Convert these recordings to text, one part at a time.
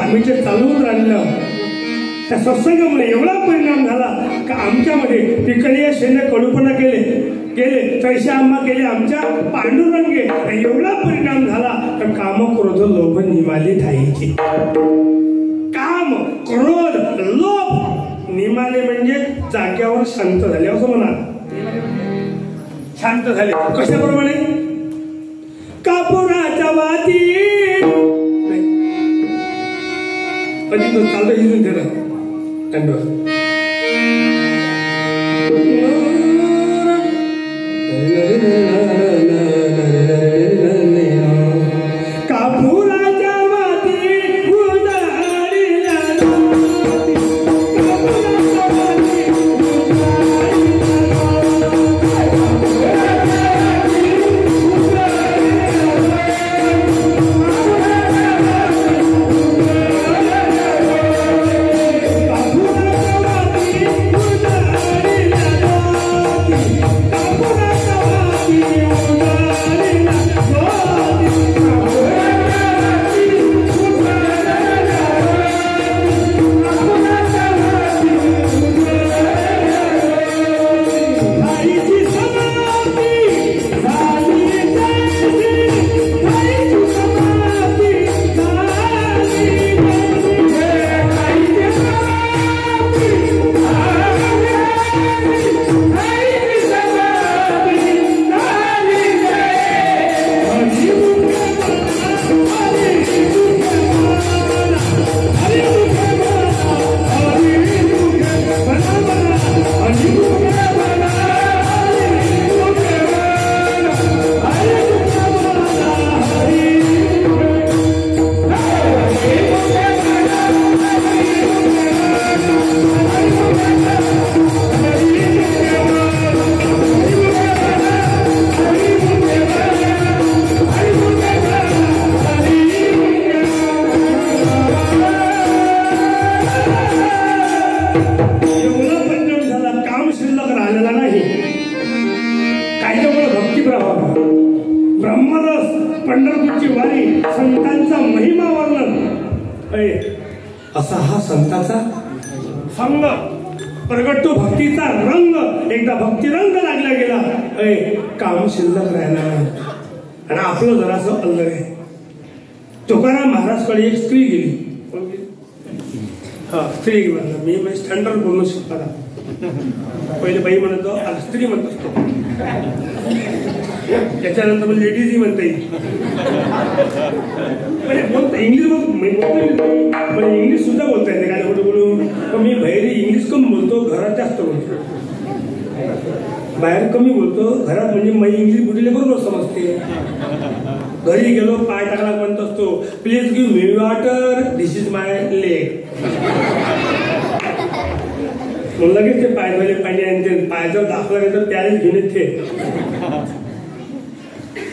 आम्ही जे चालवून राहिलं त्या सत्संगामुळे एवढा परिणाम झाला का आमच्यामध्ये पिकळीय शेने कडूपणा केले तैसे आम्हा केले आमच्या पांडुरंगे एवढा परिणाम झाला तर काम क्रोध लोभ निमाले ठाईचे. काम क्रोध लोभ निमाले म्हणजे जाग्यावर शांत झाले असं म्हणा. शांत झाले कशाप्रमाणे कापुराच्या वाती कधी तो चालतं हिजून ठेवलं दंडवत पंढरपूरची वारी संतांचा महिमा वर्णन असा हा संतांचा संग प्रगटतो भक्तीचा रंग. एकदा भक्ती रंग लागला गेला काम शिल्लक राहिला आणि आपलं जरासं अल्लग आहे. तुकाराम महाराजकडे एक स्त्री गेली. हा स्त्री म्हणलं मी म्हणजे स्टँडर्ड बोलणं शिकताना पहिले बाई म्हणतो आता स्त्री म्हणत असतो त्याच्यानंतर मग लेडीजही म्हणता येईल. म्हणजे इंग्लिश म्हणजे इंग्लिश सुद्धा बोलता येते काय कुठे बोलून पण मी बाहेर इंग्लिश कमी बोलतो घरात जास्त बोलतो. बाहेर कमी बोलतो घरात म्हणजे मी इंग्लिश बोलले बरोबर समजते. घरी गेलो पाय टाकला म्हणत असतो please give me water this is my leg. मग लगेच ते पाय धुवायले पाणी आणते पाय जर दाखवला नाही तर त्यालाच घेऊन येते.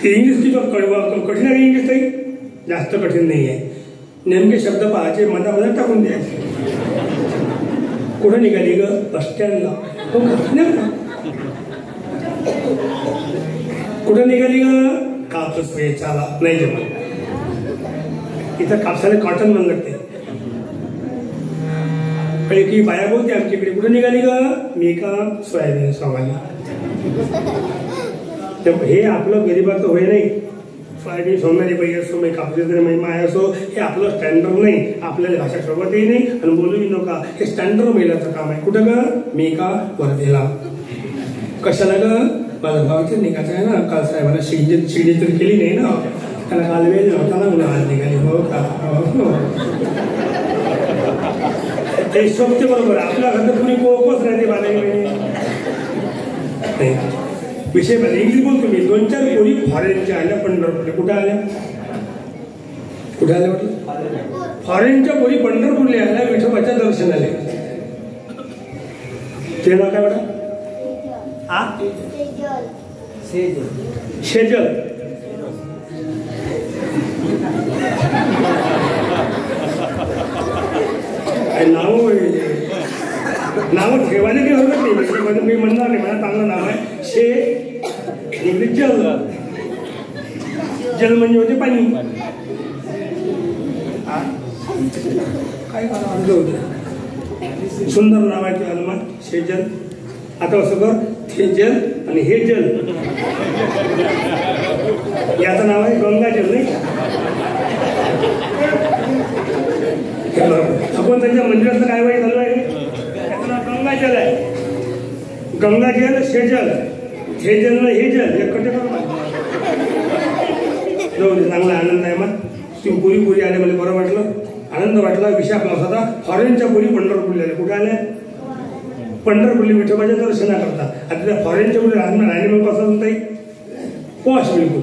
इंग्लिश किती कठीण आहे इंग्लिश काही जास्त कठीण नाही आहे. नेमके शब्द पाहायचे मधामध्ये टाकून द्यायचे. कुठं निघाली ग बस स्टँडला. कुठं निघाली ग कापूस वेचायला नाही जमत. इथं कापसाला कॉटन म्हणून लागते. की बाया बोलते आमच्याकडे कुठं निघाली ग मी का सोयाबीन सोमायला. हे आपलं गरीबाचं होय नाही. सोयाबीन सोमणारी बाई असो मी कापसाची महिमा असो हे आपलं स्टँडर्ड नाही. आपल्याला भाषा सोबतही नाही आणि बोलूही नका. हे स्टँडर्ड महिलाचं काम आहे. कुठं ग मी का वर्धेला. कशाला ग माझ्या भावाचे निघायचं आहे ना काल साहेबांना शिडी तर केली नाही ना त्याला काल वेळ नव्हता ना म्हणून आज निघाली. हो का ते शोभते बरोबर. आपल्या घरात कुणी कोकच राहते बालाही विषय पाहिजे. इंग्लिश बोलतो मी. 2-4 पोरी फॉरेनच्या आल्या पंढरपूरला. कुठं आल्या म्हटलं फॉरेनच्या पोरी पंढरपूरला आल्या विठोबाच्या दर्शनाला. ते नाव काय म्हणा शेजल. नाव ठेवायला काही हरकत नाही. मी म्हणणार नाही मला चांगलं नाव आहे शे इंग्लिश जल. जल म्हणजे होते पाणी. काय होतं सुंदर नाव आहे ते हनुमान शेजल. आता असं कर ते जल आणि हे जल याचं नाव आहे गंगाजल नाही का? आपण त्यांच्या मंदिराचं काय वाईट झालं आहे त्याचं नाव गंगाजल आहे. गंगाजल शेजल हे जल ना हे जल एकटे करू जाऊ दे. चांगला आनंद आहे मग ती पुरी आले मला बरं वाटलं आनंद वाटला. विषय आपला होता फॉरेनच्या पुरी पंढरपूरला आल्या. कुठे आल्या? पंढरपूरला विठोबाच्या दर्शना करता. आता त्या फॉरेनच्या पुरी राहणे मग कसं ताई पॉश बिलकुल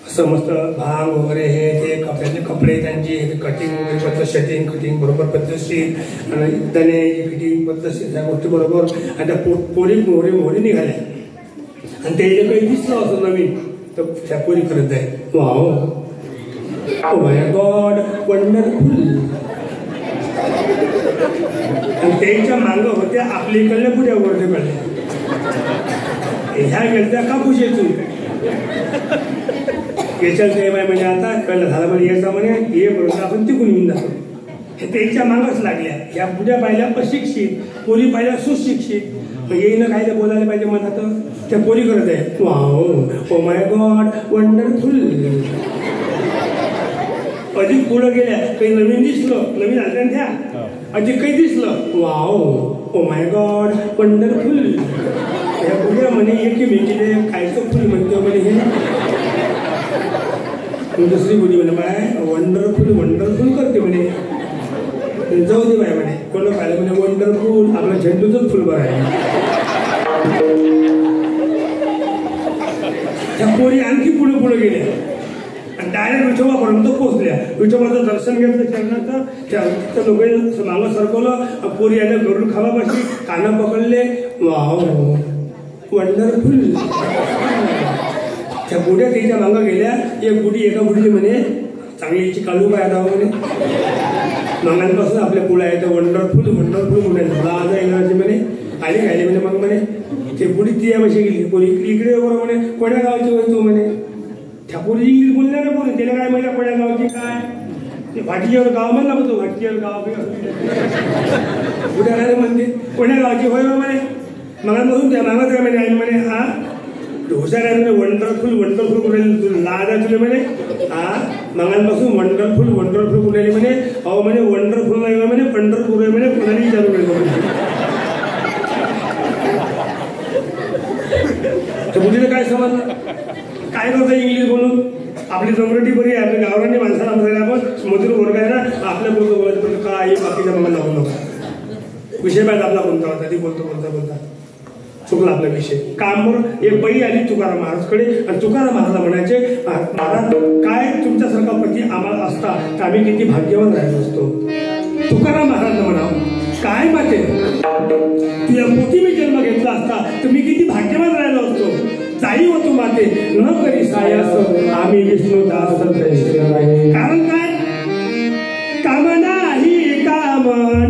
असं मस्त भांग वगैरे हे ते कपड्याचे कपडे त्यांची कटिंग वगैरे पद्धत शटिंग कटिंग बरोबर पद्धतशीर आणि दण्याची फिटिंग पद्धतशीर त्या गोष्टी बरोबर. आणि त्या पोरी मोहरी निघाल्या आणि ते जे काही दिसलं असं नवीन तर त्या पोरी करत आहे wow oh my God wonderful. आणि त्यांच्या मांग होत्या आपल्या इकडल्या पुढ्या वरती पडल्या. ह्या गेलत्या कापूस येतो याच्यात काय बाय म्हणजे आता कळलं झालं म्हणजे यायचा म्हणे हे बरोबर आपण तिकून येऊन जातो. हे त्यांच्या मागच लागल्या. ह्या पुढ्या पाहिल्या अशिक्षित पोरी पाहिल्या सुशिक्षित. मग येईनं काय बोलायला पाहिजे म्हणतात त्या पोरी करत आहे wow oh my God wonderful. अधिक पुढं गेल्या काही नवीन दिसलं नवीन आल्या त्या अधिक काही दिसलं wow oh my God wonderful. ह्या पुढ्या म्हणे एकमेकीले खायचं फुल म्हणतो म्हणे हे दुसरी मुली म्हणे बाय वंडरफुल करते म्हणे. जाऊ दे बाय म्हणे कोण पाहिलं म्हणे वंडरफुल आपला झेंडूचंच फुल बरं आहे. त्या पोरी आणखी पुढे गेल्या आणि डायरेक्ट विठोबापर्यंत पोहोचल्या. विठोबाचं दर्शन घेतलं चरणाचं त्या लोक मागं सरकवलं. पोरी आल्या गरुड खावापाशी कानं पकडले वाव वंडरफुल. त्या बुड्या त्याच्या मागं गेल्या. एक बुडी एका बुडीने म्हणे चांगली याची काळू काय आता म्हणे मागांपासून आपल्या पुढे आहे तर वंडरफुल म्हणायचं आज इंग्रजी म्हणे आली खायले म्हणे. मग म्हणे ते बुडी ती यापाशी गेली पोरी इकडे बरोबर म्हणे कोण्या गावाची होय तू म्हणे. त्या पोरी इंग्लिश बोलल्या ना पोरी त्याला काय माहिती कोण्या गावाची काय ते भाटीच्यावर गाव म्हणला म्हणतो भाटीच्यावर गाव बुड्या काय म्हणते कोण्या गावाची होय म्हणे. मगांपासून त्या मागत आहे म्हणे आई म्हणे हा हुशार आहे म्हणे वंडरफुल कुठे लाज आहे तुला म्हणे हा मगांपासून वंडरफुल कुठे म्हणे. अहो म्हणे वंडरफुल नाही म्हणे पंढरपूर आहे म्हणे कोणाला विचारू नये. तर मुलीला काय समजलं काय करतं इंग्लिश बोलून आपली जमरटी बरी आहे. आपल्या गावरांनी माणसाला म्हणा आपण मजूर वर्ग आहे ना आपल्या बोलतो पण काय बाकीच्या मग लागू नका. विषय पाहिजे आपला कोणता होता ती बोलता चुकला आपला विषय. कामवर एक बाई आली तुकाराम महाराजकडे आणि तुकाराम महाराज म्हणायचे महाराज काय तुमच्यासारखा पती आम्हाला असता तर आम्ही किती भाग्यवान राहिलो असतो. तुकाराम महाराज म्हणाव काय माते तुझ्या पोटी मी जन्म घेतला असता तर मी किती भाग्यवान राहिलो असतो. जाई होतो माते न करी सायास आम्ही विष्णू दास. कारण काय कामना ही कामना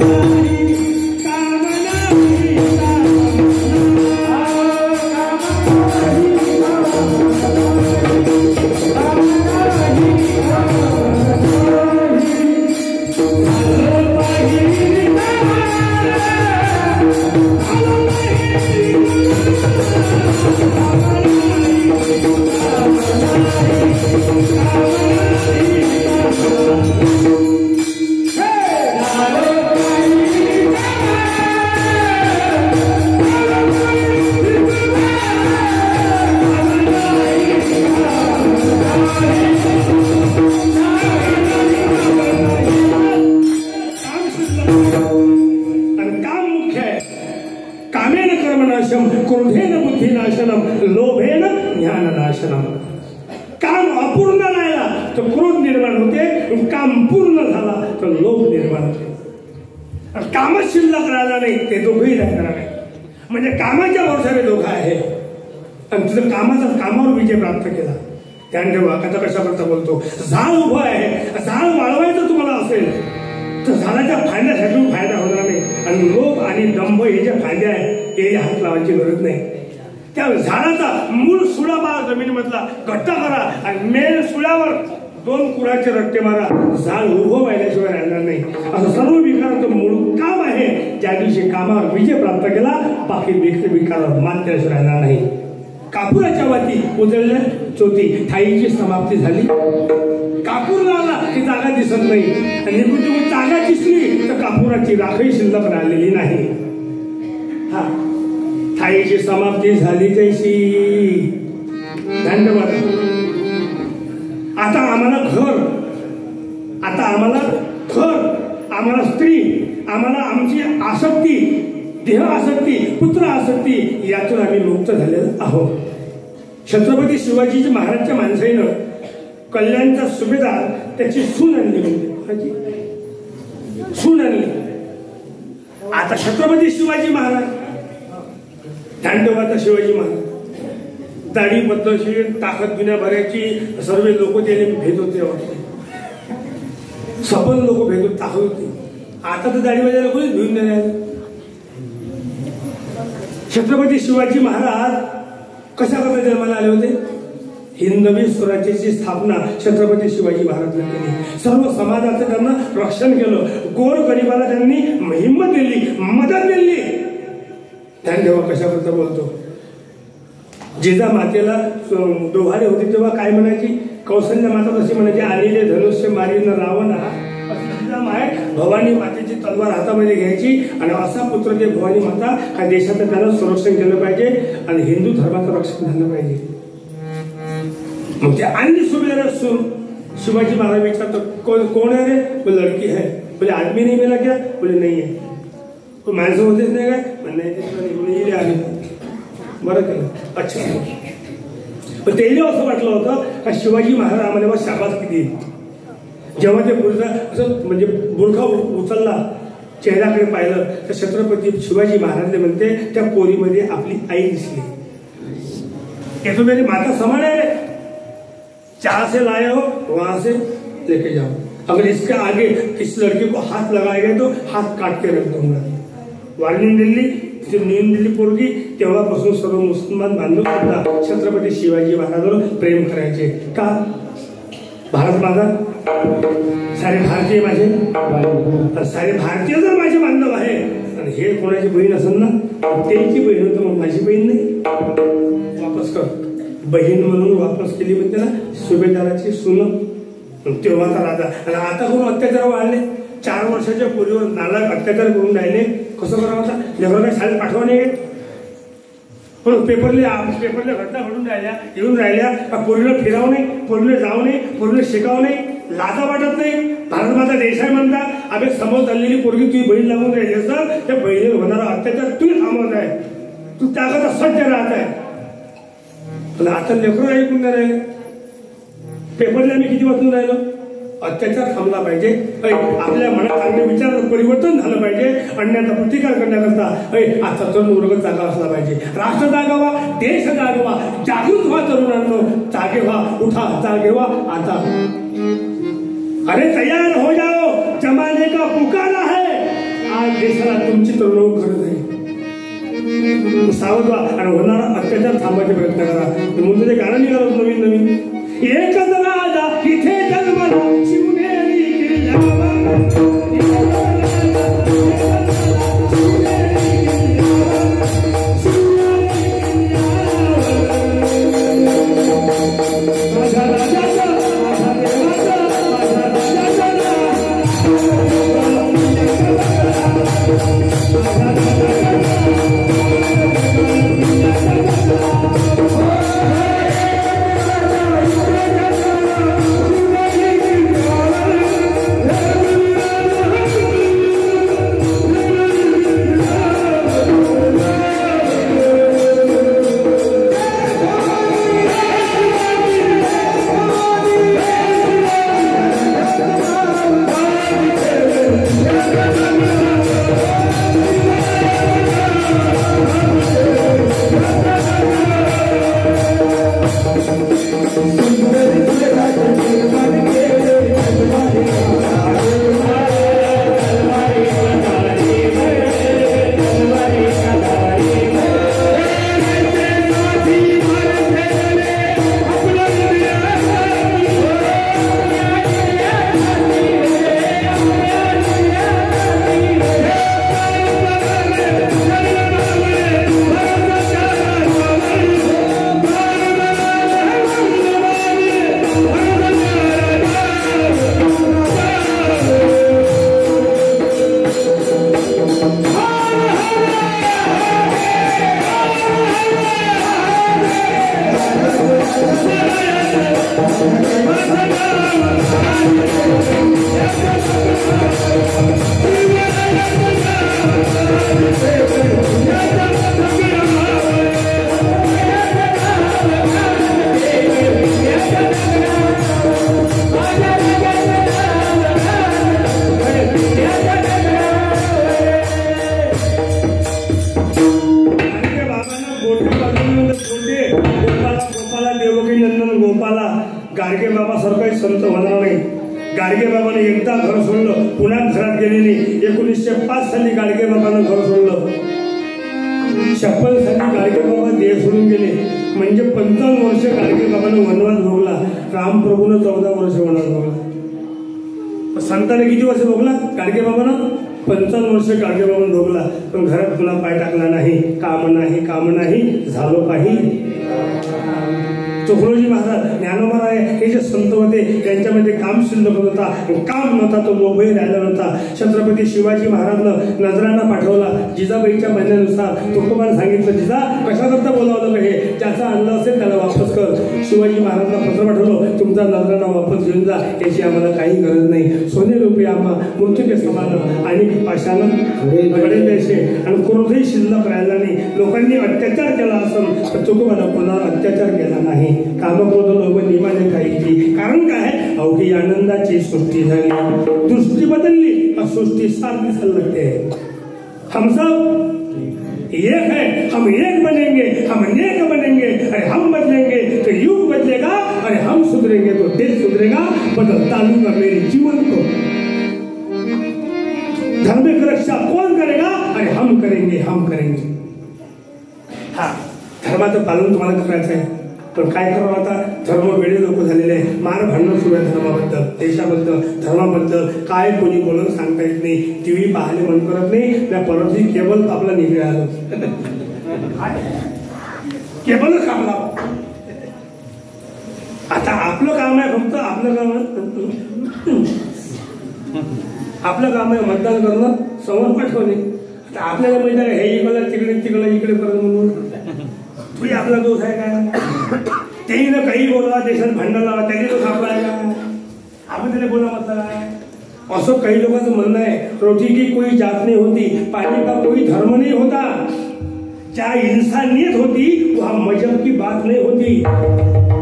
क्रोधेन बुद्धिनाशनम लोभेन ज्ञाननाशनम. काम अपूर्ण राहिला तर क्रोध निर्माण होते. काम पूर्ण झाला तर लोभ निर्माण होते. कामच शिल्लक राहिला नाही ते दोघंही राहणार नाही. म्हणजे कामाच्या वर्षाने दोघं आहे आणि तुझं कामावर विजय प्राप्त केला. ध्यान ठेवा कथा कशा करता बोलतो. झाड उभं आहे झाड वाढवायचं तुम्हाला असेल तर झाडाच्या फायद्यासाठी फायदा होणार नाही. आणि लोभ आणि दंभ हे जे फायदे आहे हे हात लावायची गरज नाही. त्या झाडाचा मूळ सुळा पहा जमिनीमधला घट्ट करा आणि मेन सुळ्यावर दोन कुळाचे रट्टे मारा, झाड उभं व्हायल्याशिवाय राहणार नाही. असं सर्व विकाराचं मूळ काम आहे. ज्या दिवशी कामावर विजय प्राप्त केला, बाकी विकारावर मात केल्याशिवाय राहणार नाही. कापुराच्या वाती उजळल्या चोती, ठाईची समाप्ती झाली. कापूर लावला की जागा दिसत नाही, आणि जागा दिसली तर कापुराची राखही शिल्लक राहिलेली नाही. हा, ठाईची समाप्ती झाली तशी. धन्यवाद. आता आम्हाला घर, आता आम्हाला घर, आम्हाला स्त्री, आम्हाला आमची आसक्ती, देह आसक्ती, पुत्र आसक्ती, यातून आम्ही मुक्त झालेलो आहोत. छत्रपती शिवाजी महाराजच्या माणसाईनं कल्याणचा सुभेदार त्याची सून आणली, म्हणजे सून आणली. आता छत्रपती शिवाजी महाराज, दांडवाचा शिवाजी महाराज, दाढी पद्धतशीर, ताकद जुन्या भरायची, सर्व लोक त्याने भेद होते, सबल लोक भेद होते, ताकद होती. आता तर दाढीवाल्या लोकच भिवून देणार. छत्रपती शिवाजी महाराज कशा करता जन्माला आले होते? हिंदवी स्वराज्याची स्थापना छत्रपती शिवाजी महाराजांनी केली. सर्व समाजाचं त्यांना रक्षण केलं. गोर गरिबाला त्यांनी हिंमत दिली, मदत दिली. त्यांनी तेव्हा कशा करता बोलतो, जिजा मातेला डोहाळे होते तेव्हा काय म्हणायची? कौशल्य माता तशी म्हणायची, आलेले धनुष्य मारीन रावण हा. माय भवानी मातेची तलवार हातामध्ये घ्यायची, आणि असा पुत्र ते भवानी माता हा देशाचं त्यानं संरक्षण केलं पाहिजे, आणि हिंदू धर्माचं रक्षण झालं पाहिजे. मग ते अन्य सुभेदार सून शिवाजी महाराज विचारतो, कोण आहे रे? बोले लडकी है. बोले आदमी नहीं मिला क्या? बोले नहीं है. तो माणसं होतेच नाही काय? नाही आले. बरं केलं. अच्छा. पण त्याला असं वाटलं होतं का शिवाजी महाराज आम्हाला शाबासकी देईल. जेव्हा ते असं म्हणजे बुरखा उचलला, चेहऱ्याकडे पाहिलं तर छत्रपती शिवाजी महाराज म्हणते त्या पोरीमध्ये आपली आई दिसली. ये तो मेरी माता समान है, जहां से लाए हो वहां से लेके जाओ. अगर इसके आगे इस लड़की को हाथ लगाएगा तो हाथ काट के रख दूंगा. वार्निंग दिली, नेम दिली पोरगी. तेव्हापासून सर्व मुसलमान बांधव सुद्धा छत्रपती शिवाजी महाराजांवर प्रेम करायचे. का? भारत माझा, सारे भारतीय माझे, सारे भारतीय जर माझे बांधव आहे, आणि हे कोणाची बहीण असेल ना, त्यांची बहीण होतं, मग माझी बहीण नाही. वापस कर. बहीण म्हणून वापस केली म्हणजे ना सुभेदाराची सून. तेव्हाचा राजा. आणि आता कोण अत्याचार वाढले? 4 वर्षाच्या पोरीवर नालायक अत्याचार करून राहिले. कसं करावं? होता लेकरांना शाळेत पाठवा नाही. पण पेपरले घटना घडून राहिल्या, येऊन राहिल्या. पोरीला फिरावं नाही, पोरीला जाऊ नये, पोरीला शिकावं नाही, लाजा वाटत नाही. भारत माझा देश आहे म्हणता. अबे समोर चाललेली पोरगी तुझी बहीण लागून राहिली असं, त्या बहिणीवर होणारा अत्याचार तू थांबवत आहे. तू त्याकरता सज्ज राहत आहे. पण आता लेकरं ऐकून नाही राहिले. पेपरला आम्ही किती वाचून राहिलो? अत्याचार थांबला पाहिजे. आपल्या मनात चांगले विचार परिवर्तन झालं पाहिजे. अन्याचा प्रतिकार करण्याकरता आजचा तरुण वर्ग जागा असला पाहिजे. राष्ट्र जागावा, देश जागवा, जागृत व्हा तरुणांनो, जागे व्हा, उठा, जागे व्हा आता. अरे तैयार हो जाओ, जमाने का पुकारा है. आज देशाला तुमची तरुण गरज आहे. सावध व्हा आणि होणारा अत्याचार थांबवायचा प्रयत्न करा. म्हणून ते गाणं निघालं नवीन नवीन, एकच राजा इथे जन्मला, शिवनेरी किल्ल्यावर. गाडगे बाबासारखा एक संत होणार नाही. गाडगे बाबाने एकदा घर सोडलं, पुन्हा घरात गेले नाही. 1905 साली गाडगे बाबांना घर सोडलं. 56 साली गाडगे बाबा देह सोडून गेले. म्हणजे 55 वर्ष गाडगे बाबांना वनवास भोगला. रामप्रभूनं 14 वर्ष वनवास भोगला. संतांनी किती वर्ष भोगला? गाडगे बाबांना 55 वर्ष गाडगे बाबांना भोगला. पण घरात पुन्हा पाय टाकला नाही. काम नाही झालो काही. तुकडोजी महाराज, ज्ञानोबा हे जे संत होते त्यांच्यामध्ये काम शिल्लक होता, काम नव्हता, तो लोभही राहिला नव्हता. छत्रपती शिवाजी महाराजनं नजराणा पाठवला. जिजाबाईच्या म्हणण्यानुसार तुकोबाने सांगितलं, जिजा कशाकरता बोलावलं हे, ज्याचा आणलं असेल त्याला वापस कर. शिवाजी महाराजांना पत्र पाठवलं, तुमचा नजराणा वापस घेऊन जा, याची आम्हाला काही गरज नाही. सोने रुपये आम्हा मृत्यूचे समान आणि पाशानं घडे द्यायचे आणि क्रोधही शिल्लक राहिला नाही. लोकांनी अत्याचार केला असून तर तुकोबानं पुन्हा अत्याचार केला नाही. कामक्रोध लोभ नियमाने खायची. कारण काय? अवघी आनंदाची सृष्टी झाली. दृष्टी बदलली, सृष्टी साथ दिसायला लगते. हम सब एक है, हम एक बनेंगे, हम नेक बनेंगे. अरे हम बदलेंगे तो युग बदलेगा, अरे हम सुधरेंगे तो देश सुधरेगा. बदलता लूंगा मेरे जीवन को. धर्म की रक्षा कौन करेगा? अरे हम करेंगे. हा, धर्माचं पालन तुम्हाला करायचं आहे. पण काय करावं आता? धर्म वेळे लोक झालेले आहे. मार भांडण सुरू आहे धर्माबद्दल, देशाबद्दल, धर्माबद्दल. काय कोणी बोलून सांगता येत नाही. टीव्ही पाहायला मन करत नाही. त्या परत केबल आपला निघे आलं. केबलच कापला. आता आपलं काम आहे फक्त, आपलं काम आहे मतदान करणं, समोर पाठवणे. आता आपल्याला माहिती आहे हे इकडं तिकडे करत म्हणून तुम्ही आपला दोष आहे काय? तेही ना काही बोला, देशात भांडण लावा, त्याने दोष आपला आहे का? आपण त्याला बोला म्हटलं काय? असं काही लोकांचं म्हणणं आहे. रोटी की कोई जात नहीं होती, पानी का कोई धर्म नहीं होता. क्या इंसानियत होती वहाँ मजहब की बात नहीं होती.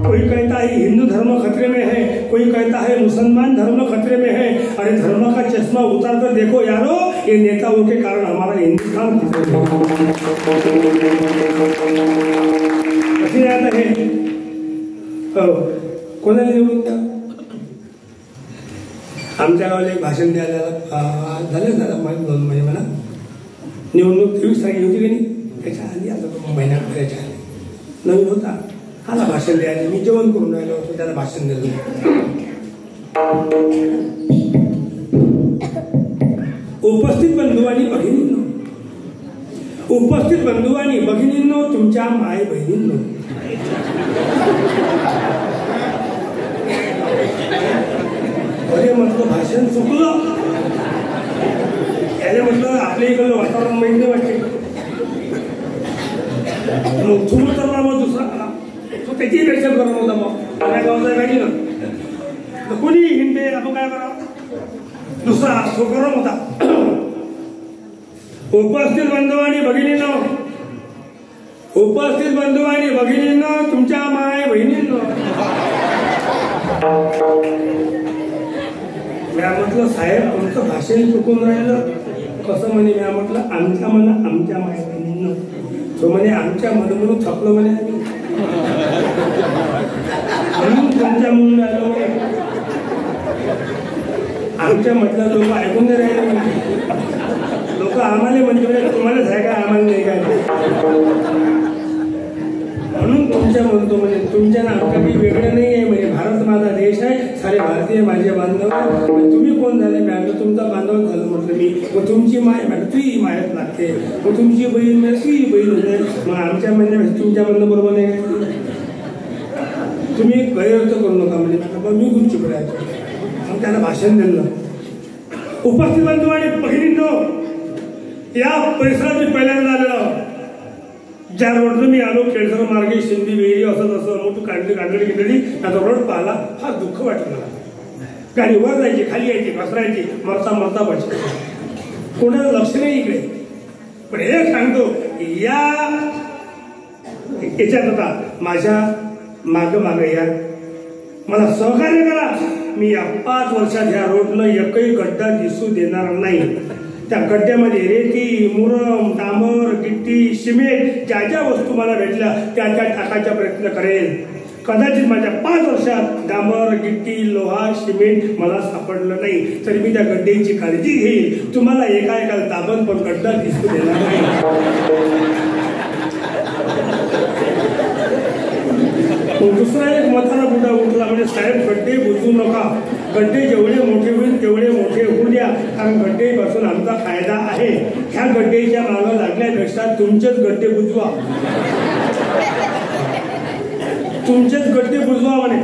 कोई कहता है हिंदू धर्म खतरे में है, कोई कहता है मुसलमान धर्म खतरे में है. अरे धर्म का चश्मा उतार कर देखो यारो, ये नेताओं के कारण हमारा हिंदुस्तान कशी आता है. कोणाला निवडून द्या? आमच्या गावाला एक भाषण द्यायला झालं 2 महिने मला. निवडणूक 23 तारीख होती की नाही, त्याच्या आधी आता महिन्यात त्याच्या आधी नवीन होता. आला भाषण द्यायला. मी जेवण करून राहिलो होतो, त्याला भाषण दिलं. उपस्थित बंधू आणि भगिनींनो, तुमच्या माय बहिणींनो, अरे म्हटलं भाषण चुकलं. त्याने म्हटलं आपल्या इकडलं वातावरण माहिती नाही वाटते. मग तुम्ही तर मग दुसरा तो त्याची पेक्षा गरम होता. मग माझ्या गावाचा गाडी ना कोणी हिंदे आपण काय करा, दुसरा तो गरम होता. उपस्थित बंधू आणि भगिनींनो, तुमच्या माय बहिणींनो. मी म्हटलं साहेब तुमचं भाषण चुकून राहिलं. कसं म्हणे? मी म्हटलं आमच्या माय बहिणींनो. तो म्हणे आमच्या म्हणून थकलो म्हणे म्हणून तुमच्या म्हणून आलो. आमच्या म्हटलं लोक ऐकून नाही राहिले. लोक आम्हाला म्हणजे तुम्हालाच आहे काय, आम्हाला नाही काय. म्हणून तुमच्या म्हणतो म्हणजे तुमच्या ना आमच्या काही वेगळं नाही आहे. म्हणजे भारत माझा देश आहे, सारे भारतीय माझे बांधव. तुम्ही कोण झाले? मॅडम तुमचा बांधव झालं म्हटलं मी. मग तुमची माय मॅडम तुही मायात लागते, मग तुमची बहीण म्हणजे तुही बहीण होते. मग आमच्या म्हणण्यापेक्षा तुमच्या म्हणणं बरोबर नाही काय? तुम्ही गैरअर्थ करू नका म्हणजे मॅडम. मी खूप चुक राहायचो. मग त्याला भाषण दिलं. उपस्थित बंधू आणि बहिणींनो, या परिसरात मी पहिल्यांदा आलेलो. ज्या रोडनं मी आलो, केळझर मार्गे शिंदी विहिरी असं तसं मोठी कांदळी गेलेली. त्याचा रोड पाहिला, फार दुःख वाटलं मला. गाडी वर जायची, खाली यायची, घसरायची, मरता बचायची. कोणाला लक्ष नाही इकडे. पण एक सांगतो, याच्यात आता माझ्या माग या, मला सहकार्य करा. मी या 5 वर्षात ह्या रोडनं एकही गड्डा दिसू देणार नाही. त्या गड्ड्यामध्ये रेती, मुरम, डांबर, गिट्टी, सिमेंट ज्या ज्या वस्तू मला भेटल्या त्या टाकायचा प्रयत्न करेल. कदाचित माझ्या 5 वर्षात डांबर, गिट्टी, लोहा, सिमेंट मला सापडलं नाही, तरी मी त्या गड्ड्याची काळजी घेईल. तुम्हाला एका दाबण पण गड्डा दिसू देणार नाही. दुसरा एक म्हातारा बुडा उठला, म्हणजे साहेब गड्डे बुजवू नका, गड्डे जेवढे मोठे होईल तेवढे मोठे होऊ द्या, कारण गड्डेपासून आमचा फायदा आहे. ह्या गड्डेच्या मागं लागण्यापेक्षा तुमचेच गड्डे बुजवा, तुमचेच गड्डे बुजवा म्हणे.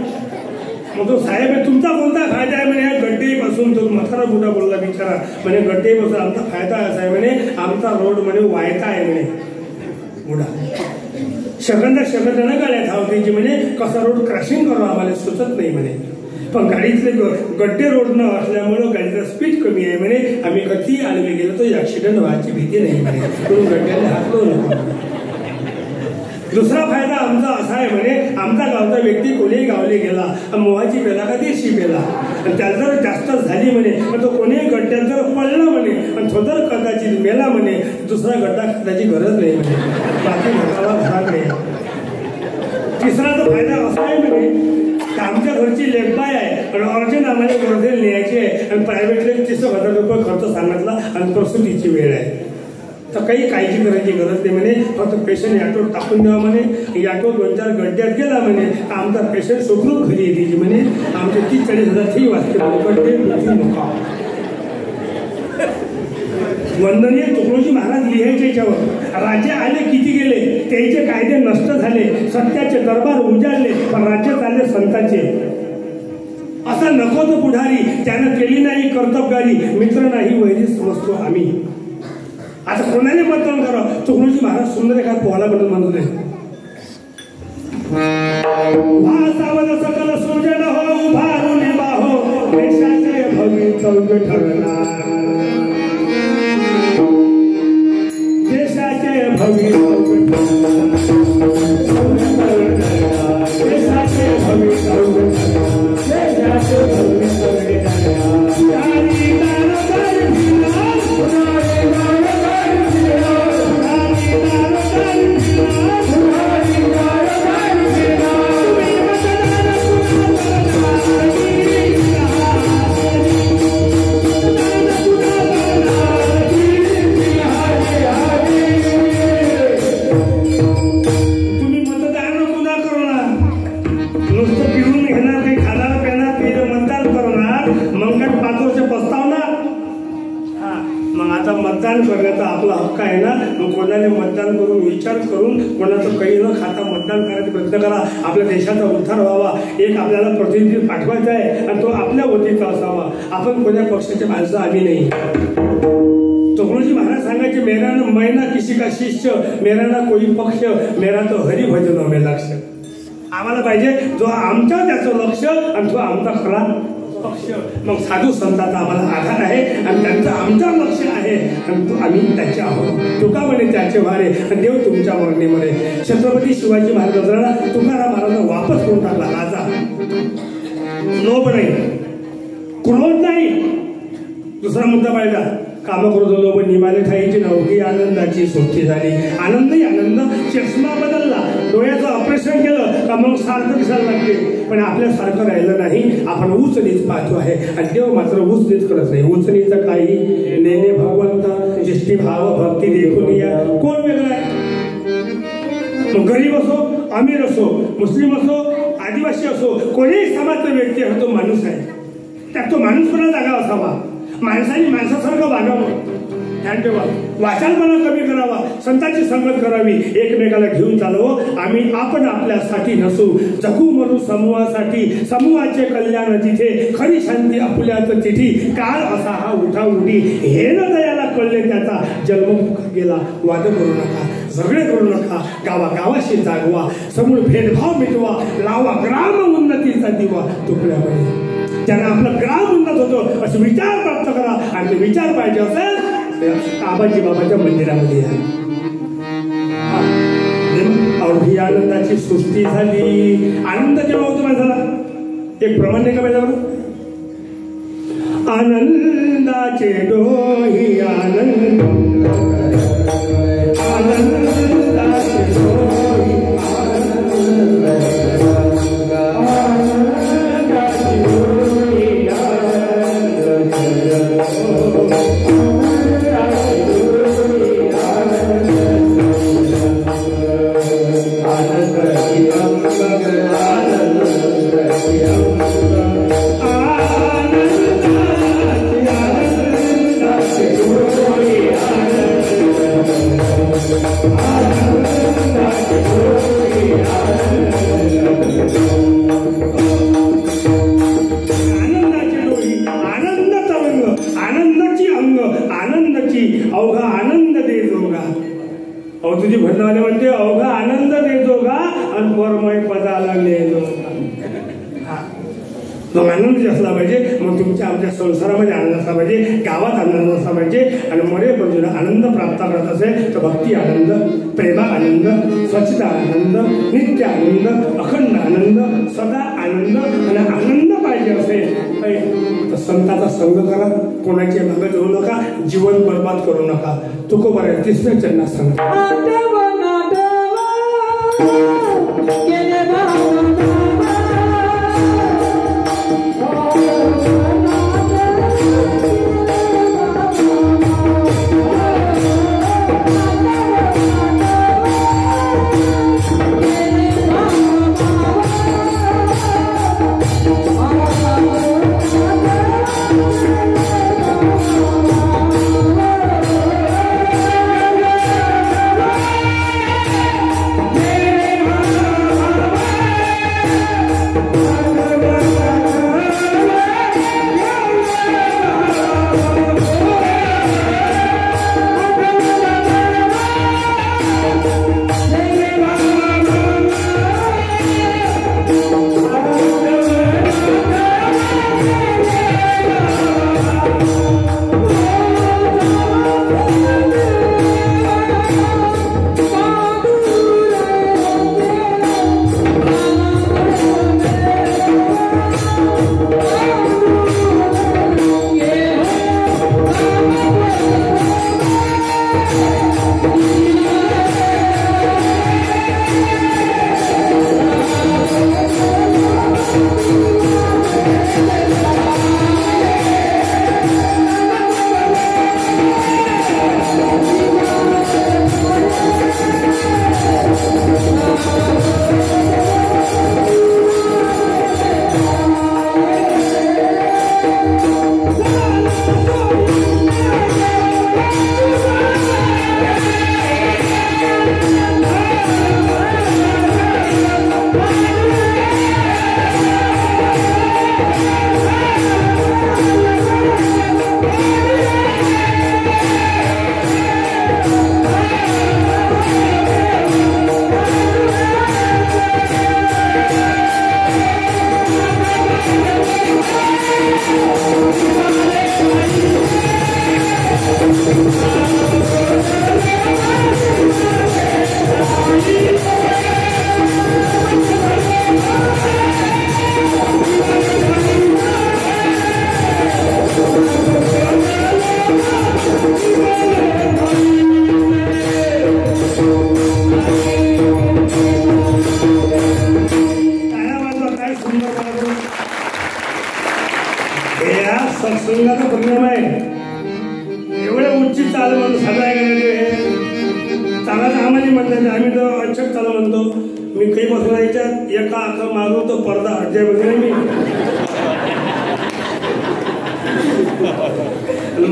मग तो साहेब तुमचा कोणता फायदा आहे म्हणे या गड्डेपासून? तो म्हातारा बुडा बोलला बिचारा, म्हणे गड्डेपासून आमचा फायदा असा आहे म्हणे, आमचा रोड म्हणे वायता आहे म्हणे. बुडा शगंदा गाड्या धावतेची म्हणे, कसा रोड क्रॅशिंग करू आम्हाला सुचत नाही म्हणे, पण गाडीतले गड्डे रोड न असल्यामुळं गाडीचा स्पीड कमी आहे म्हणे, आम्ही कधी आडवे गेलो तो ऍक्सिडेंट व्हायची भीती नाही म्हणे, म्हणून गड्ड्याने हात लावू नको. दुसरा फायदा आमचा असा आहे म्हणे, आमचा गावचा व्यक्ती कोणीही गावले गेला, मोहाची पेला का देशी पेला, आणि त्याला जर जास्त झाली म्हणे, पण तो कोणीही गड्ड्यात जर पडला म्हणे आणि तो जर कदाचित मेला म्हणे, दुसरा गड्डा खाण्याची गरज नाही म्हणे, बाकी म्हणाला भाग नाही. तिसरा तो फायदा असा आहे म्हणे, आमच्या घरची लेखबाय आहे आणि अर्जंट आम्हाला वर्धेला न्यायची आहे आणि प्रायव्हेटले 30,000 रुपये खर्च सांगितला आणि प्रसूतीची वेळ आहे, तर काही काळजी करायची गरज नाही म्हणे, फक्त पेशंट ऑटोत टाकून द्यावा म्हणे. ऑटो 2-4 गड्ड्यात गेला म्हणे, आमचा पेशंट सुखरूप घरी येते म्हणे, आमचे 30-40,000 फी वाचते गड्डे बुजवू नका. वंदनीय तुकडोजी महाराज लिहायचे याच्यावर, राज्य आले किती गेले, त्याचे कायदे नष्ट झाले, सत्याचे दरबार उजाडले, पण राज्य चालले संतांचे. असा नको तो पुढारी, त्यानं केली नाही कर्तबगारी, मित्र नाही वैरी समजतो आम्ही. आता कोणाने मतदान करावं? तुकडोजी महाराज सुंदर एका पोहाला बद्दल म्हणत आहे, सकल सृजन हो उभारून बाहो, देशाचे भवितव्य ठरणार, देशाचे भवितव्य देशाचे भवितव्य देशाचे भवितव्य करण्याचा आपला हक्क आहे ना. मग कोणाने मतदान करून विचार करून कोणाचं काही न खाता मतदान करायचा प्रयत्न करा. आपल्या देशाचा उद्धार व्हावा. एक आपल्याला प्रतिनिधी पाठवायचा आहे आणि तो आपल्या वतीचा असावा. आपण कोणत्या पक्षाचे माणसं आम्ही नाही. तुकडोजी महाराज सांगायचे, मेरा ना मैना किसी का शिष्य, मेरा ना कोई पक्ष, मेरा तो हरिभजन में लक्ष. आम्हाला पाहिजे जो आमच्या त्याचं लक्ष आणि तो आमचा खरा पक्ष. मग साधू संतांचा आम्हाला आधार आहे आणि त्यांचं आमच्या लक्ष आहे आणि आम्ही त्याचे आहोत. तुका म्हणे त्याचे वारे आणि देव तुमच्या वर्णीमध्ये. छत्रपती शिवाजी महाराजांना तुकाराम महाराजांना वापस करून टाकला. राजा लोभ नाही, क्रोध नाही. दुसरा मुद्दा पाहिला, कामक्रोध लोभ निमाले ठाईची नवकी आनंदाची सुट्टी झाली. आनंदही आनंद. चष्मा बदलला, डोळ्याचं ऑपरेशन केलं का मग सारखं दिसायला लागते. पण आपल्यासारखं राहिलं नाही. आपण उच नीच पाहतो आहे आणि देव मात्र उच नीच करत नाही. उच नीच काही नेने भगवंत जिष्टी भाव भक्ती देखून या. कोण वेगळा आहे? मग गरीब असो, अमीर असो, मुस्लिम असो, आदिवासी असो, कोणीही समाजचा व्यक्ती आहे तो माणूस आहे. त्यात तो माणूसपणा जागा असावा. माणसाने माणसासारखं वागावं. ध्यान ठेवा. वाचालपणा कमी करावा. संतांची संगत करावी. एकमेकाला घेऊन चालवं. आम्ही आपण आपल्यासाठी नसू, जगू मरू समूहासाठी. समूहाचे कल्याण जिथे, खरी शांती आपुल्याच तिठी. काळ असा हा उठा उठी, हे न दयाला कळले त्याचा जन्म गेला. वाद करू नका, झगडे करू नका. गावागावाशी जागवा. समूळ भेदभाव मिटवा. लावा ग्राम उन्नतीचा दिवा तुकड्यामध्ये. त्यांना आपलं ग्राम उन्नत होतो असे विचार प्राप्त करा. आणि ते विचार पाहिजे असेल आबाजी बाबाच्या मंदिरामध्ये या. अवघी आनंदाची सृष्टी झाली. आनंद जेव्हा होतो माणसाला, एक प्रमाण नाही का माझ्यावर, आनंदाचे डोही आनंद, आनंदाचे डोही आनंद. म्हणते अवघा आनंद देतो का आणि परमय पदाला नेतो का. मग आनंद असला पाहिजे. मग तुमच्या आमच्या संसारामध्ये आनंद असला पाहिजे, गावात आनंद असला पाहिजे. आणि मरेपर्यंत आनंद प्राप्त करत असेल तर भक्ती आनंद, प्रेमा आनंद, स्वच्छता आनंद, नित्य आनंद, अखंड आनंद, सदा आनंद आणि आनंद पाहिजे असेल तर संताचा संग करा. कोणाची मागे जाऊ नका, जीवन बर्बाद करू नका. तुकोबा तिसऱ्या चरणात सांगतो. सत्संगाचा परिणाम आहे. एवढ्या उच्च चाल म्हणून सगळ्या चालायचं आम्हाला म्हणतात. आम्ही तर अक्षर चाल म्हणतो. मी काही बसून याच्यात एका आखा मारून तो पडदा हटजाय वगैरे मी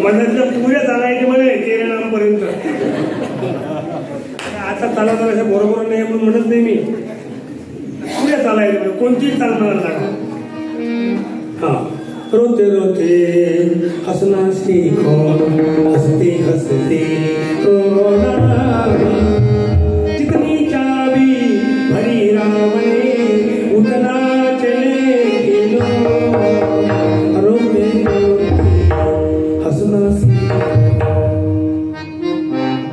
मनातल्या पुऱ्या चालायचे म्हणे ते नामपर्यंत. आता चाला चालायचं बरोबर नाही म्हणून म्हणत नाही मी. पुऱ्या चालायचं कोणतीही चाल मला लागा. हा रोते रोते हंसना सीखो, हंसते हंसते रोना. जितनी चाबी भरी राम ने उतना चले गिनो. रोते रोते हंसना सीखो.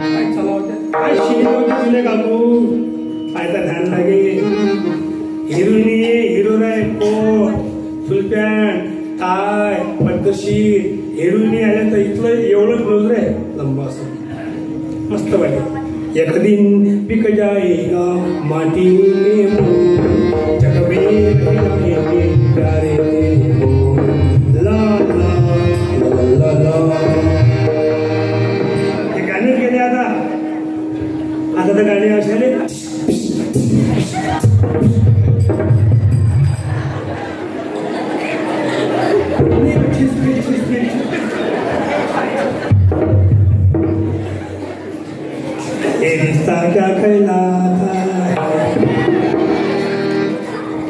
काय चालवते काय शिकवते तुले काकू पायता ध्यान लागे. हिरोईनी हिरो राय कोट फुलपॅन्ट काय पद्धतशीर हिरोईनी आल्या तर इथलं एवढं क्लोज रे लंबा असं मस्त वाटे. एक दिन पिक जाएगा माटी में जग में प्यारे ला ला ला ला. हे गाणे गेले आता आता तर गाणे असाले. क्या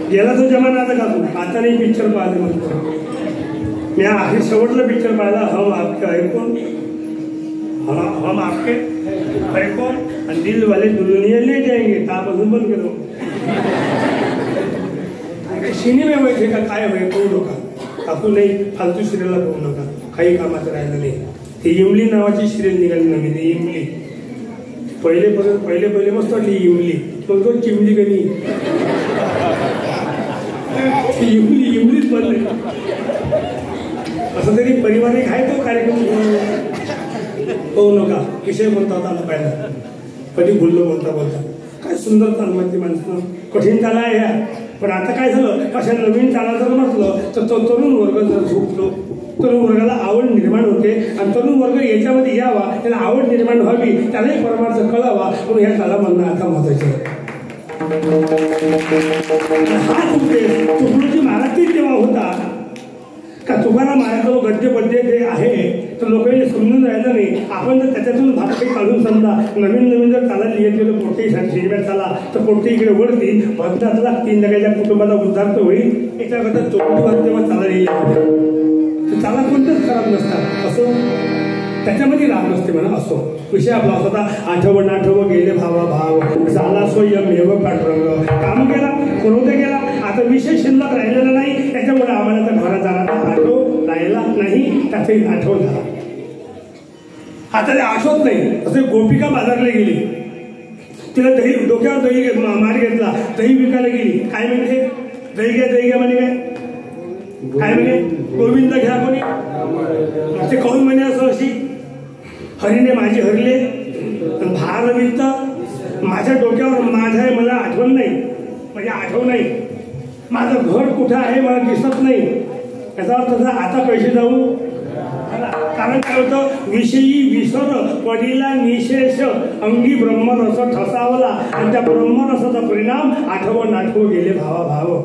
गेला तो जमाना आता का तू आता नाही पिक्चर पाहिले म्हणतो. मी आधी शेवटला पिक्चर पाहिला हम आपके ऐकून हम आपके अरे कौन दिल वाले दुल्हनिया ले जाएंगे तापासून बंद केलं सिनेमे व्हायचे का काय व्हाय पाहू नका काकू नाही फालतू सिरियलला पाहू नका काही कामाचं राहिलं नाही ती इमली नावाची सिरियल निघाली नवीन इमली पहिले मस्त वाटली इमली पण तो चिमली कमी इमलीच बनले असं तरी परिवार एक आहे तो कार्यक्रम पाहू नका विषय बोलता होता आला पाहिजे कधी बोललो बोलता काय सुंदर चालू माणसं कठीण चाला आहे ह्या पण आता काय झालं अशा नवीन चाला जर म्हटलं तर तो तरुण वर्ग जर झोपतो तरुण वर्गाला आवड निर्माण होते आणि तरुण वर्ग याच्यामध्ये यावा त्याला आवड निर्माण व्हावी त्यालाही परमार्थ कळावा म्हणून ह्या चाला म्हणणं आता महत्वाचं आहे हा तुकडोजी महाराज तेव्हा होता का तुकाराम महाराज गद्य पद्य जे आहे तर लोकांनी समजून राहिलं नाही आपण जर त्याच्यातून भाग काही काढून समजा नवीन जर चाला लिहित गेलं कोणत्याही शिरव्यात चाला तर कोणत्याही इकडे वरती भक्तातला 3 जगाच्या कुटुंबाला उद्धार होईल याच्याकरता चोखी तेव्हा चाला लिहिल्या होत्या चाला कोणतेच खराब नसतात असो त्याच्यामध्ये राग नसते म्हणा असो विषय आपला होता आठवण गेले भाव झाला स्वयंमेव पाठरंग काम केला करोते गेला आता विषय शिल्लक राहिलेला नाही त्याच्यामुळे आम्हाला तर घरात जाणारा आठव राहिला नाही त्याचाही आठवण झाला आता ते आठवत नाही असं गोपिका बाजारला गेली तिला दही डोक्यावर दही मार घेतला दही विकायला गेली काय म्हणते दही घ्या म्हणे काय म्हणे गोविंद घ्या कोणी ते कौन म्हणे असं अशी हरीने माझी हरले भार वित्त माझ्या डोक्यावर माझं आहे मला आठवण नाही म्हणजे आठवण नाही माझं घर कुठं आहे मला दिसत नाही याचा अर्थ आता पैसे जाऊ कारण काय होतं विषयी विसर पडीला निशेष अंगी ब्रह्मरस ठसावला आणि त्या ब्रह्मरसाचा परिणाम आठव गेले भाव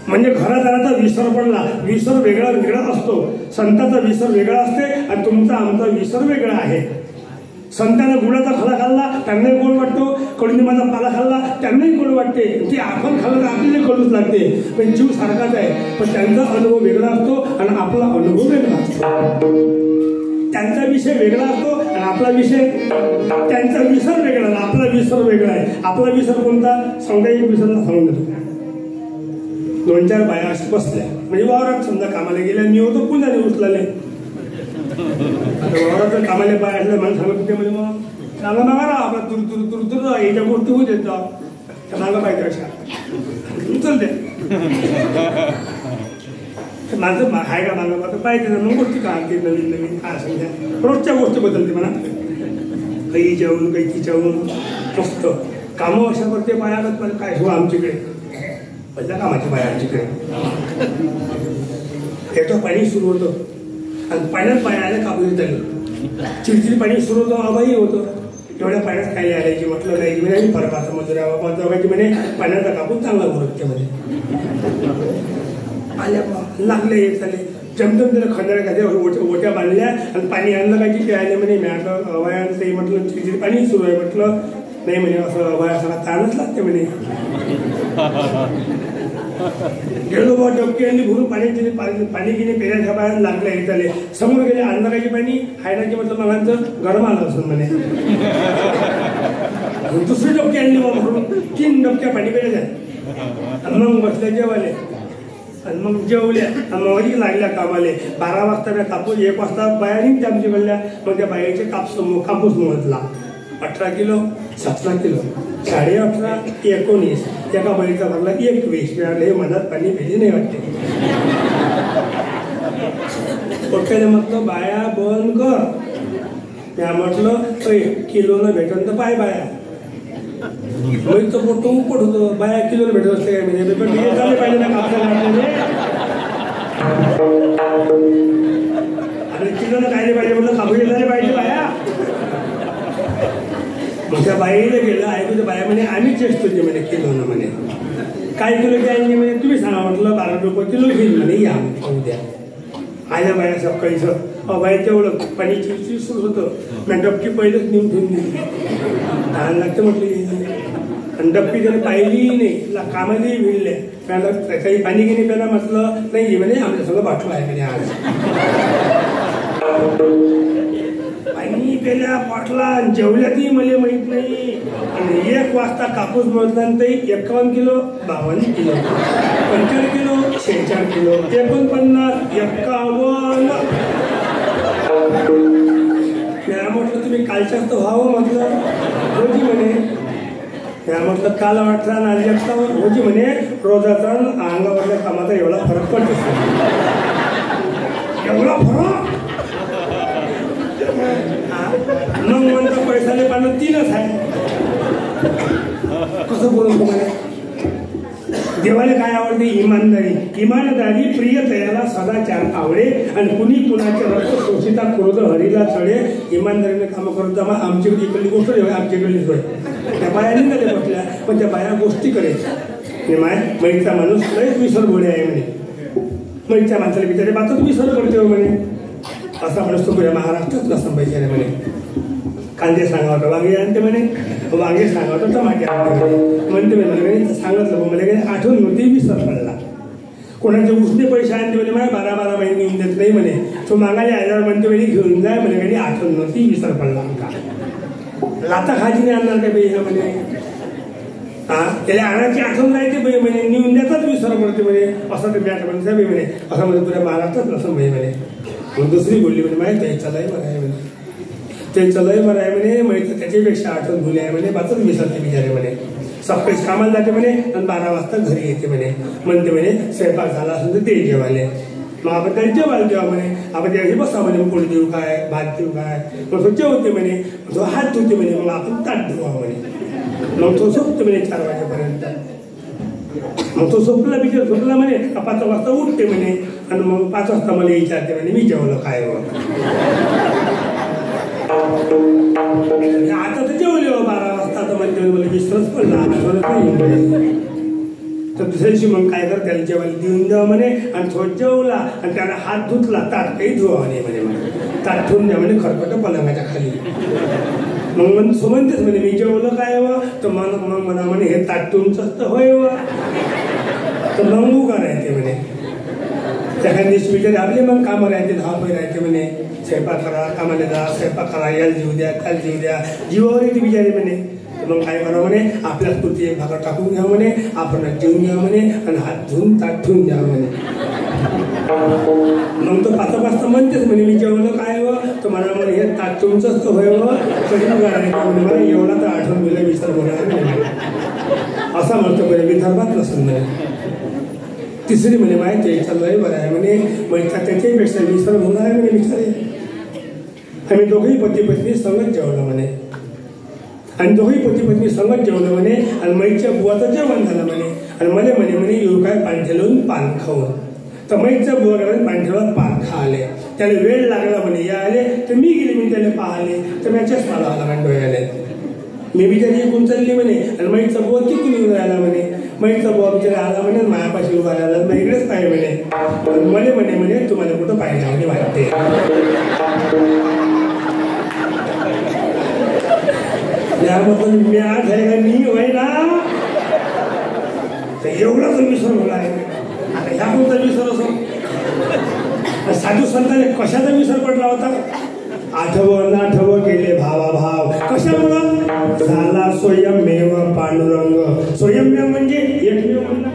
म्हणजे घरादाराचा विसर पडला विसर वेगळा असतो संताचा विसर वेगळा असते आणि तुमचा आमचा विसर वेगळा आहे संतांना गुळाचा खडा खाल्ला त्यांनाही गोड वाटतो कडुनिंबाचा पाला खाल्ला त्यांनाही गोड वाटते ते आपण खाल्लं तर आपल्याला कडूच लागते पण जीव सारखाच आहे पण त्यांचा अनुभव वेगळा असतो आणि आपला अनुभव वेगळा असतो त्यांचा विषय वेगळा असतो आणि आपला विषय त्यांचा विसर वेगळा आपला विसर वेगळा आहे आपला विसर कोणता समजा एक विसरला सांगून देतो 2-4 बाया अशी बसल्या म्हणजे वावरात समजा कामाला गेल्या मी होतो पुन्हा उचलाले वावरात जर कामाला बाया असल्या मला सांगत होते म्हणजे मग चांगला मागा राहा आपला तुर याच्या गोष्टी होत येत जा त्या मागा पाहिजे अशा उचलते माझं आहे का मागं मागं पाहिजे मग गोष्टी का नवीन काय समजा रोजच्या गोष्टी बदलते म्हणा काही जेवण काही तिच्यावून मस्त कामं अशा करते बायागत मला काय हो आमच्याकडे पहिल्या कामाची बाया आमच्याकडे त्याचं पाणी सुरू होतं आणि पाण्यात पाण्याला काबूल झाली चिडचिड पाणी सुरू होतं अभाई होतं एवढ्या पाण्यात काय आल्याची म्हटलं नाही म्हणे फरक असं मजुरा दोघांची म्हणे पाण्याचा कापूस चांगला उरत त्यामध्ये आल्या लागले एक झाले जमजम त्याला खंडाळ्या खाते ओट्या बांधल्या आणि पाणी आणलं काय की प्यायला म्हणे मॅट अवयानं काही म्हटलं चिडचिड पाणी सुरू आहे म्हटलं नाही म्हणे असं अवया सगळा ताणच लागते म्हणे गेलो बाबा डबकी आणली भरून पाणी गिने पेऱ्याच्या बाहेर लागल्या येताले समोर गेले अंधाराची पाणी खायलाची म्हटलं मगांचं गरम आलं असं म्हणे दुसरी डबकी आणली बाबा भरून 3 डबक्या पाणी पेऱ्याच्या आणि मग बसल्या जेवाले आणि मग जेवल्या आणि मग लागल्या कामाले 12 वाजता त्या कापूस 1 वाजता बाया निघत्या आमची बोलल्या मग त्या बायाचे कापूस मोजला 18 किलो 17 किलो 18.5 19 एका बाईचा भरला 21 मिळाले मनात पाणी भेली नाही वाटते पोट्याने म्हटलं बाया बंद कर त्या म्हटलं किलोनं भेटन तर पाय बाया पोट उपट होतं बाया किलोनं भेटत असते काय म्हणजे पण झाले पाहिजे ना कापसाला आणि किलोनं काय पाहिजे म्हटलं कापडी झाले पाहिजे बाया मग त्या बाईला गेलं ऐकू त्या बाया म्हणे आम्हीच चेष्ट होते म्हणे किलोनं म्हणे काय किलो द्यायचे म्हणे तुम्ही सांगा म्हटलं 12 रुपये किलो घेईल म्हणे या उद्या आल्या बाया सकाळी बाई तेवढं पाणी चिडचिड सुरू होतं मी डबकी पहिलेच नेऊन ठेवून दिली लहान लागतं म्हटलं आणि डबकी त्याने पाहिली नाही कामालाही भिडल्या त्याला काही पाणी घेणे त्याला म्हटलं नाही म्हणे आमच्या सगळं बाटलं आहे म्हणे आज पाणी पेल्या पाटला जेवल्यातही मला माहित नाही. आणि 1 वाजता कापूस मोजल्यानंतर 51 किलो 52 किलो 45 किलो 46 किलो 49 51. मी म्हटलं तुम्ही कालच्याच तर व्हावं म्हटलं. रोजी म्हणे त्या म्हटलं काल वाटला आणि आज रोजी म्हणे रोजाचा अंगावरल्या कामाचा एवढा फरक पडतो. एवढा फरक मग म्हणतो पैसाले पानं 3च आहे. कसं बोलतो म्हणे देवाला काय आवडते? इमानदारी. इमानदारी प्रिय तयाला सदाचार आवडे आणि कुणी कुणाचे रक्त शोषिता क्रोध हरीला चढे. इमानदारीने कामं करत मग आमच्याकडे इकडली गोष्ट आमच्याकडलीच होय. त्या बाया निघाले बसल्या पण त्या बाया गोष्टी करे माय मैचा माणूस लयच विसरभोळे आहे म्हणे. मैच्या माणसाला बिचारे बातच विसर पडते म्हणे. असा माणूस तो महाराष्ट्रात नसता पाहिजे म्हणे. कांदे सांगा होता वांगे आणते म्हणे. वांगे सांगा होता टमाटे आणते म्हणते मला सांगितलं मला काही आठवण नव्हती विसर पडला. कोणाचे उसने पैसे आणते म्हणे मला 12 महिने घेऊन देत नाही म्हणे. तो मागायला 1000 म्हणते म्हणे घेऊन जाय म्हणे काही आठवण नव्हती विसर पडला आमका. लाता खाजीने आणणार काय बाई म्हणे. त्याला आणायची आठवण राहते बाई म्हणे नेऊन देताच विसर पडते म्हणे. असं ते बॅट म्हणते बाई म्हणे असं म्हणजे पुऱ्या महाराष्ट्रात नसं बाई म्हणे. मग दुसरी बोलली म्हणे माहीत त्याचा लय बरं आहे म्हणे. त्यांचं लय बरं आहे म्हणे. माहीत त्याच्यापेक्षा आठवण भुले आहे म्हणे. बातच विसरते बिचारे म्हणे. सकाळी कामाला जाते म्हणे आणि 12 वाजता घरी येते म्हणे. म्हणते म्हणे स्वयंपाक झाला असेल तर ते जेवायला. मग आपण त्याला जेवायला जेव्हा म्हणे आपण त्याची बसा म्हणे पोळी देऊ काय भात देऊ काय. मग तो जेवते म्हणे. तो हात धुते म्हणे. मग आपण ताट धुवा म्हणे. मग तो झोपतो म्हणे 4 वाजेपर्यंत. मग तो झोपला बिचार झोपला म्हणे 5 वाजता उठते म्हणे. आणि मग 5 वाजता मला विचारते म्हणे मी जेवलं काय. आता तर जेवले 12 वाजता. आता म्हणते मला विसरच पडला तर दुसऱ्या दिवशी मग काय कर त्याला जेवायला देऊन द्यावं म्हणे. आणि तो जेवला आणि त्याला हात धुतला ताट काही धुवा म्हणे. ताट ठेवून द्या म्हणे खरकट पलंगाच्या खाली. मग म्हणतेच म्हणे मी जेवलं काय व तर मग म्हणा म्हणे हे ताट तुमचंच तर होय व. तर मग उगा राहते म्हणे. त्या दिवशी बिचारे आपले मग कामं राहते धावपै राहते म्हणे. स्वयंपाक करा कामाला जा स्वयंपाक करा याला जीव द्या त्याला जीव द्या जीवावर येते बिचारे म्हणे. मग काय करा म्हणे आपल्याच पुरती 1 भाकर टाकून घ्या म्हणे. आपण जेवून घ्या म्हणे आणि हात धुवून ताट ठेवून द्या म्हणे. मग तो 5 वाजता म्हणतेच म्हणे मी जेवलं काय व तर मला म्हणे हे ताट तुमचंच तर होय व कधी म्हणे मला एवढा तर आठवण दिला विसर म्हणे. असा म्हणतो म्हणे विदर्भात नसेल म्हणे. तिसरी म्हणे माहिती याचा लय बरं आहे म्हणे. मग त्याच्याहीपेक्षा विसर होणार आहे म्हणे विचारे. आम्ही दोघंही पती पत्नी संगत जेवलं म्हणे. आणि दोघंही पती पत्नी संगत जेवलं म्हणे. आणि मैच्या बुवाचं जेवण झालं म्हणे. आणि मला म्हणे येऊ काय पाणठेलून पान खाऊन. तर मैच्या बुवा काय पाणठेलात पान खाले. त्याला वेळ लागला म्हणे या आले तर मी गेले मी त्याला पाहिले तर मॅचच मला आला म्हणे डोळ्याले. मी बिचारी एकूण चालली म्हणे. आणि मैचा बुवा तिकून येऊन राहिला म्हणे. मैचा बुवा बिचारा आला म्हणे मायापाशी उभा राहिला मग इकडेच पाहिजे म्हणे. मला म्हणे तुम्हाला कुठं पाहिजे म्हणे वाटते. त्यामधून मी आज आहे का मी होय ना तर एवढा तर विसर होला आहे. आता ह्या कोणता विसर असो. साधू संतांनी कशाचा विसर पडला होता. आठवं गेले भावाभाव कशामुळं झाला स्वयंमेव पांडुरंग. स्वयंमेव म्हणजे एकमेव म्हणला.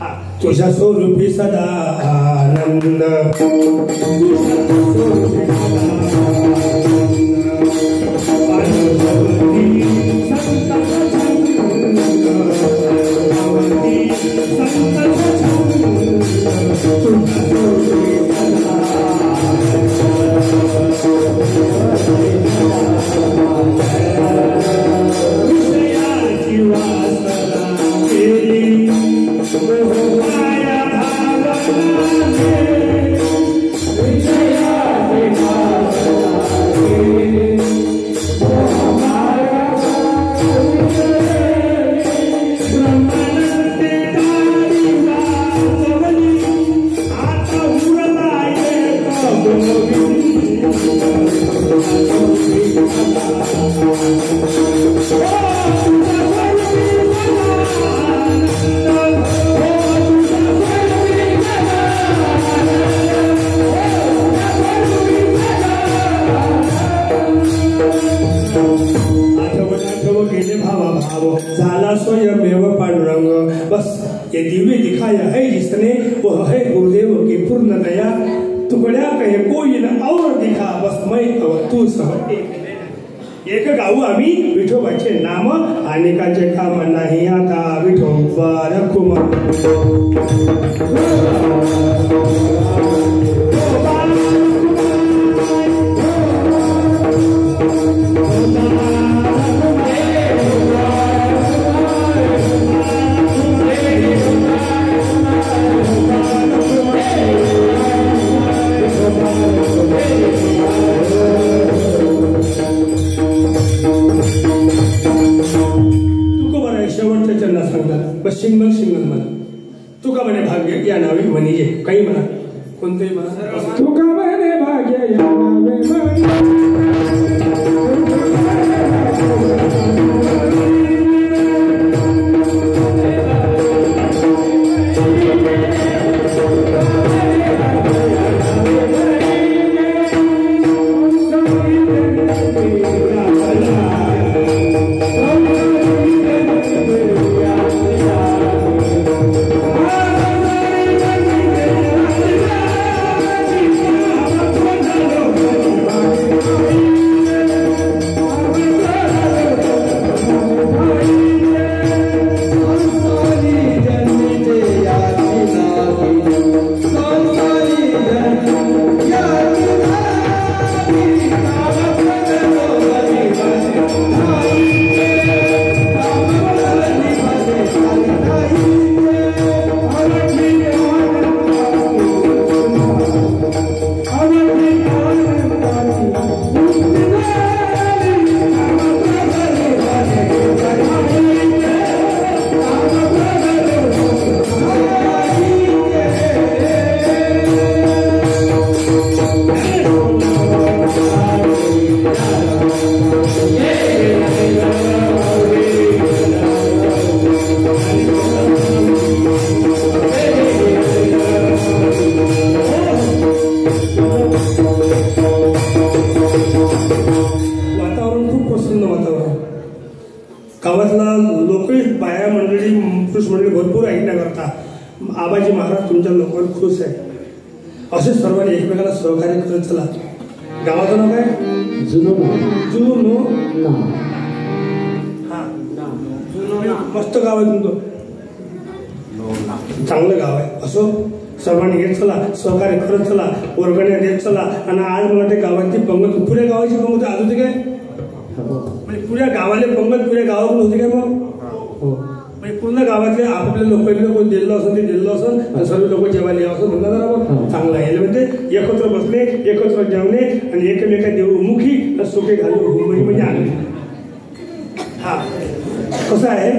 हा तुझ्या स्वरूपी सदा आनंद. विजया भाव झाला स्वयमेव पांडुरंग. बस ये दिव्य दिखाया है जिसने वह है गुरुदेव की पूर्ण दया. तुकड्या कहे कोई न और दिखा बस मैं और तू सब एक गाऊ आम्ही विठोबाचे नाम अनेकाचे काम नाही आता विठोबा रखुमा. शेवटच्या चरणा सांगतात बस शिंगल शिंगल म्हणा. तुका म्हणे भाग्य या नावे म्हणजे काही म्हणा कोणतेही म्हणा. तुका म्हणे भाग्य या नावे आबाजी महाराज तुमच्या लोकांवर खुश आहे. असे सर्वांनी एकमेकाला सहकार्य करत चला. गावाचं नाव काय? जुनो. हा मस्त गाव आहे तुमचं, चांगलं गाव आहे. असो सर्वांनी येत चला, सहकार्य करत चला, वर्गण्या देत चला. आणि आज मला ते गावाची पंगत पुऱ्या गावाची पंगत आज होती काय म्हणजे पुऱ्या गावाले पंगत पुऱ्या गावाकडून होती काय मग पूर्ण गावातले आपापले लोक कोण दिल्लं असं ते दिल्लं असं सर्व लोक जेवायला असं म्हणतात बरोबर. चांगलं आहे म्हणजे एकत्र बसणे, एकत्र जेवणे आणि एकमेका देवमुखी सुखे घालू म्हणजे आनंद. हा कसं आहे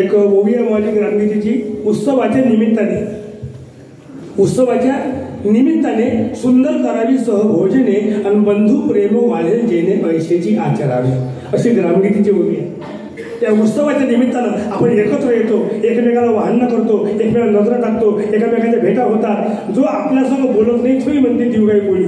एक ओविया मावली ग्रामगीतेची उत्सवाच्या निमित्ताने सुंदर करावी सहभोजने आणि बंधू प्रेम वाढेल जेणे ऐशेची आचरावी अशी ग्रामगीतेची ओवी आहे. त्या उत्सवाच्या निमित्तानं आपण एकत्र येतो, एकमेकाला वाहन करतो, एकमेकाला नजर टाकतो, एकमेकांच्या भेटा होतात. जो आपल्यासंग बोलत नाही तोही म्हणते दिवगाई कोळी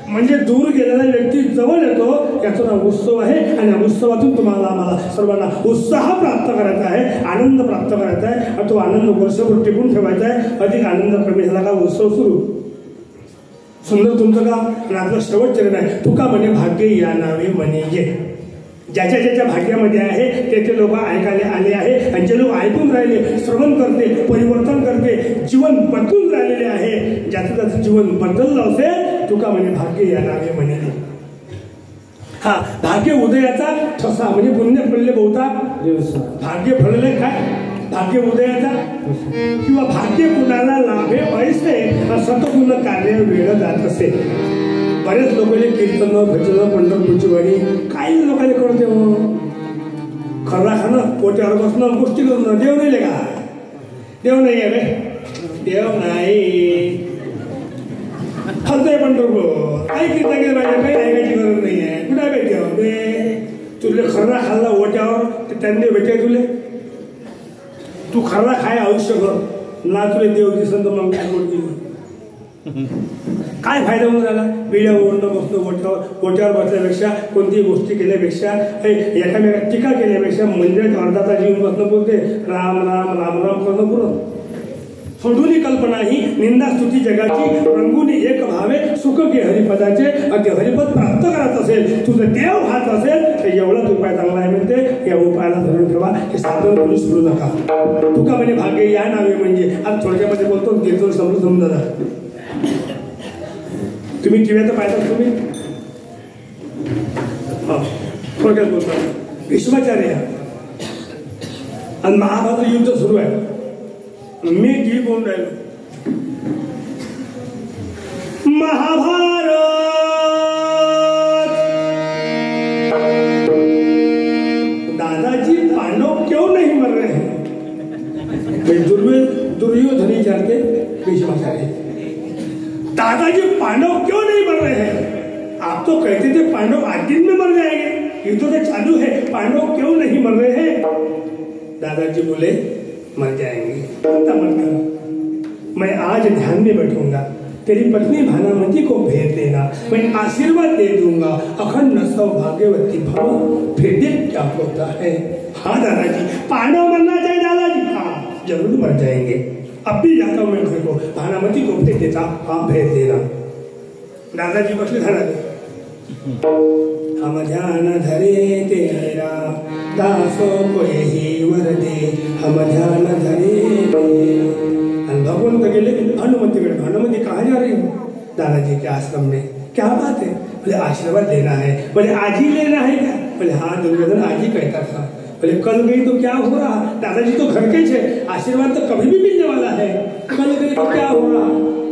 म्हणजे दूर गेलेला व्यक्ती जवळ येतो. याचं नाव उत्सव आहे. आणि या उत्सवातून तुम्हाला आम्हाला सर्वांना उत्साह प्राप्त करायचा आहे, आनंद प्राप्त करायचा आहे. आणि तो आनंद वर्षभर टिकून ठेवायचा आहे. अधिक आनंद कमी झाला का उत्सव सुरू. सुंदर तुमचं काम. आणि आपलं शेवट चरण आहे तुका म्हणे भाग्य या नावे म्हणे ये. ज्याच्या ज्याच्या भाग्यामध्ये आहे ते लोक ऐकायला आले आहे. आणि जे लोक ऐकून राहिले, श्रवण करते, परिवर्तन करते, जीवन बदलून राहिलेले आहे. ज्याचं त्याचं जीवन बदललं असेल तुका म्हणे भाग्य या नावे म्हणे. हा भाग्य उदयाचा ठसा म्हणजे पुण्य फळले बहुता भाग्य फळले काय भाग्य उदयाचा किंवा भाग्य कुणाला लाभे पैसे सतगुण कार्य वेळ जात असे. बरेच लोकांनी कीर्तन भजन पंढरपूरची वाणी काही लोकांनी कळते खर्रा खाणं पोट्यावर बसणं गोष्टी करणं. देव नाही का देव नाही आहे देव नाही हलतंय पंढरपूर काही कीर्तन केलं पाहिजे काही ऐकायची गरज नाही आहे. कुठे भेटे तुले खर्रा खाल्ला ओट्यावर त्यांनी भेटे तुले तू खर्रा खाय आयुष्यभर ना तुले देव दिसन तर मग काय गोड केली काय फायदा होऊन झाला? बिड्या ओढणं बसणं, गोट्यावर बसल्यापेक्षा, कोणतीही गोष्टी केल्यापेक्षा, एकामेका टीका केल्यापेक्षा मंदिरात अर्धा तास येऊन बसणं बोलते राम राम राम राम करणं पुरं. सोडून कल्पना ही निंदा स्तुती जगाची, रंगून एक भावे सुख के हरिपदाचे. अगदी हरिपद प्राप्त करत असेल, तुझं देव हात असेल तर एवढाच उपाय चांगला आहे म्हणते. या उपायाला धरून ठेवा. हे साधन करून सुरू नका. तुका म्हणजे भाग्य या नावे म्हणजे आज थोडक्यामध्ये बोलतो कीर्तन समजून जा. तुम्ही टीव्हीत पाहता तुम्ही थोडक्यात बोलता भीष्माचार्य आणि महाभारत युद्ध सुरू आहे. मी टीव्ही बोलून राहिलो. महाभारत दादाजी पांडव क्यों नहीं मर रहे हैं? दुर्योधन विचारते भीष्माचार्य, दादाजी पांडव क्यों नहीं मर रहे हैं? आप तो कहते थे पांडव आज दिन में मर जाएंगे, युद्ध तो चालू है, पांडव क्यों नहीं मर रहे हैं? दादाजी बोले मर जाएंगे, चिंता मत करो, मैं आज ध्यान में बैठूंगा, तेरी पत्नी भानुमति को भेज देना, मैं आशीर्वाद दे दूंगा, अखंड सौभाग्यवती भव, फिर देख क्या होता है. हाँ दादाजी, पांडव मरना चाहिए दादाजी. हाँ जरूर मर जाएंगे, अब भी जाता हूँ मैं घर को, भानुमति को भेज देता, हाँ भेज देना. दादाजी बसले झाडाले. हम ध्यान धरे तेरा दासो को यही वर दे, हम ध्यान धरे. और भगवान तो गेले भानुमति गए. भानुमति कहाँ जा रही हो? दादाजी के आश्रम में. क्या बात है? बोले आशीर्वाद लेना है. बोले आज ही लेना है क्या? बोले हाँ दुर्योधन आज ही कहता था. बोले कल गई तो क्या हो रहा? दादाजी तो घर के थे, आशीर्वाद तो कभी भी मिलने वाला है. कल गई तो क्या हो रहा?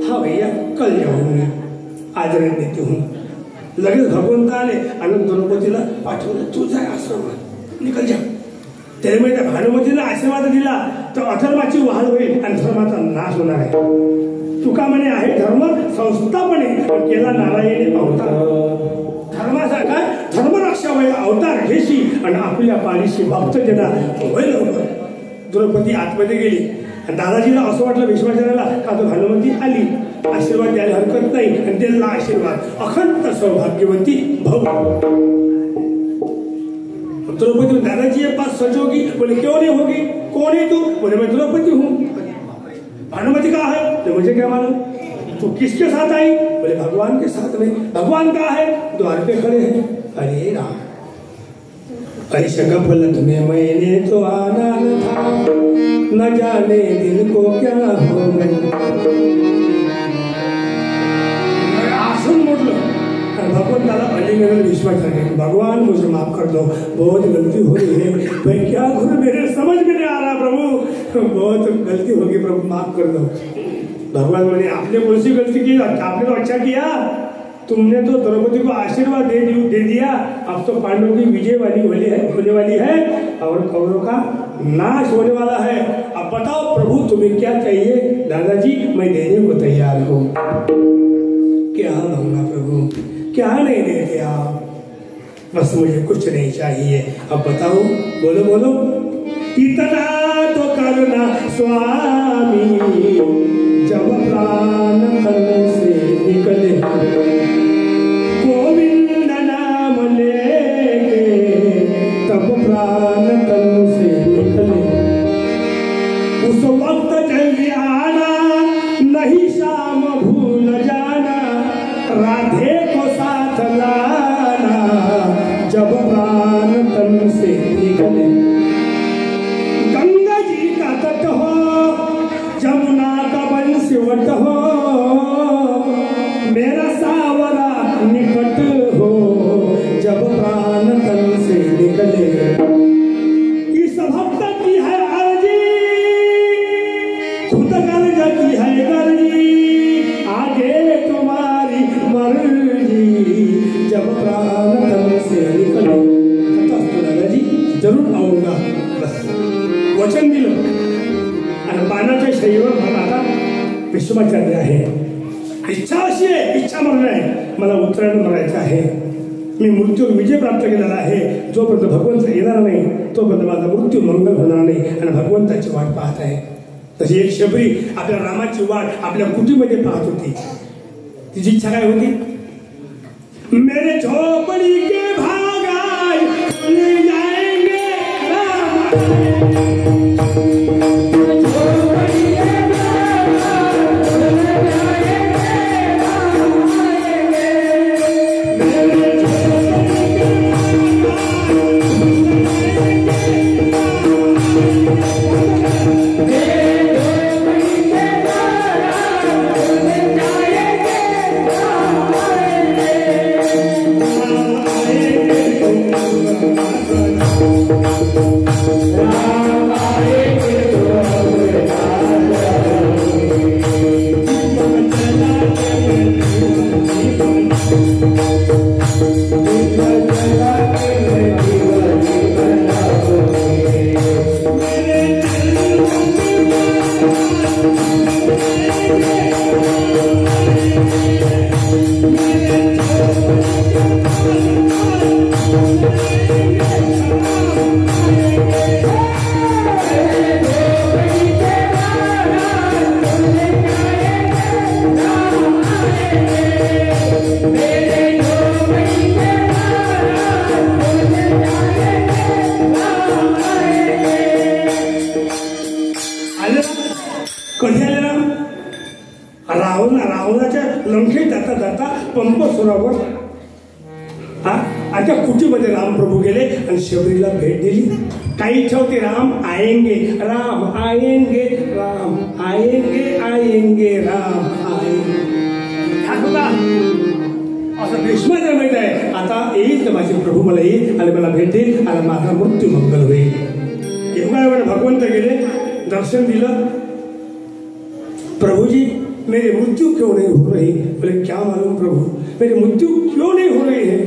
हाँ भैया कल जाऊंगी, आज रहने देती हूँ. लगेच भगवंत आले आणि द्रौपदीला पाठवलं, तू जाय आश्रमात, निकल जा. त्याने माहिती भानुमतीला आशीर्वाद दिला तर अधर्माची वाढ होईल आणि धर्माचा नाश होणार आहे. तुका म्हणे आहे धर्म संस्थापने केला नारायणी अवतार. धर्मासारखा धर्मरक्षावय अवतार घेशी आणि आपल्या पाठीशी भक्त जना होय लवकर. द्रौपदी आतमध्ये गेली आणि दादाजीला असं वाटलं भीष्माचार्याला का तो भानुमती आली, आशीर्वाद द्यायला हरकत नाही आणि त्यांना आशीर्वाद अखंड सौभाग्यवती भव. द्रौपदी दादाजी के पास सजोगी? बोले क्यों नहीं होगी, कौन है तू? बोले मैं द्रौपदी हूँ. भानुमति कहाँ है? तो मुझे क्या मालूम. तू किसके साथ आई? बोले भगवान के साथ में. भगवान कहाँ है? द्वार पे खड़े हैं. अरे राम, ऐसे गफलत में मैंने तो आना न था, न जाने दिल को क्या हो गया. आसन मोडलं. भगवंताला अलीगढ़ विश्वास रखे, भगवान मुझे माफ कर दो, बहुत गलती हो रही है. मैं क्या करूं, मेरे समझ में नहीं आ रहा प्रभु, बहुत गलती होगी प्रभु माफ कर दो. भगवान बोले आपने कौन सी गलती की? आपने तो अच्छा किया, तुमने तो द्रौपदी को आशीर्वाद दे दिया. अब तो पांडवों की विजय होने वाली है और कौरवों का नाश होने वाला है. अब बताओ प्रभु तुम्हें क्या चाहिए? दादाजी मैं देने को तैयार हूँ. क्या मांगना प्रभु? क्या नहीं देते आप? बस मुझे कुछ नहीं चाहिए. अब बताओ, बोलो बोलो. इतना तो करना स्वामी, जब प्राण तन से निकले, गोविंद नाम लेके तब प्राण तन से निकले. उस वक्त जल्दी आना, नहीं शाम भूल जाना, राधे को साथ लाना, जब प्राण तन से निकले. गंगा जी का तट हो, जमुना का बंसीवट हो, मेरा सावरा निकट हो, जब प्राण तन से निकले. इस भक्त की है अर्जी, खुद कर जाती है गर्जी, आगे तुम्हारी मर्जी, जब प्राण तन से निकले. दादाजी जरूर आऊंगा, बस वचन दिलं. आणि पानाच्या शरीरावर आता भीष्माचार्य आहे. इच्छा अशी आहे, इच्छा मरण आहे, मला उत्तरायण मरायचं आहे. मी मृत्यू विजय प्राप्त केलेला आहे. जोपर्यंत भगवंत येणार नाही तोपर्यंत माझा मृत्यू मंगल होणार नाही आणि भगवंताची वाट पाहत आहे. तशी एक शबरी आपल्या रामाची वाट आपल्या कुटीमध्ये पाहत होती. तिची इच्छा काय होती? मेरे झोपड़ी के भागाय ले जाएंगे रावणाच्या लंकेत जाता जाता पंपसुरावर आता कुटीमध्ये रामप्रभू गेले आणि शबरीला भेट दिली. काही इच्छा होती, राम आएंगे, राम आएंगे, राम आएंगे, आएंगे, राम आएंगे. असं भीष्माचं माहित आहे. आता येईल तर माझे प्रभू मला येईल आणि मला भेट देईल आणि माझा मृत्यू मंगल होईल. एवढ्या वेळ भगवंत गेले, दर्शन दिलं. प्रभू जी मेरे मृत्यु क्यों नहीं हो रही? बोले क्या मालूम प्रभु, मेरी मृत्यु क्यों नहीं हो रही है?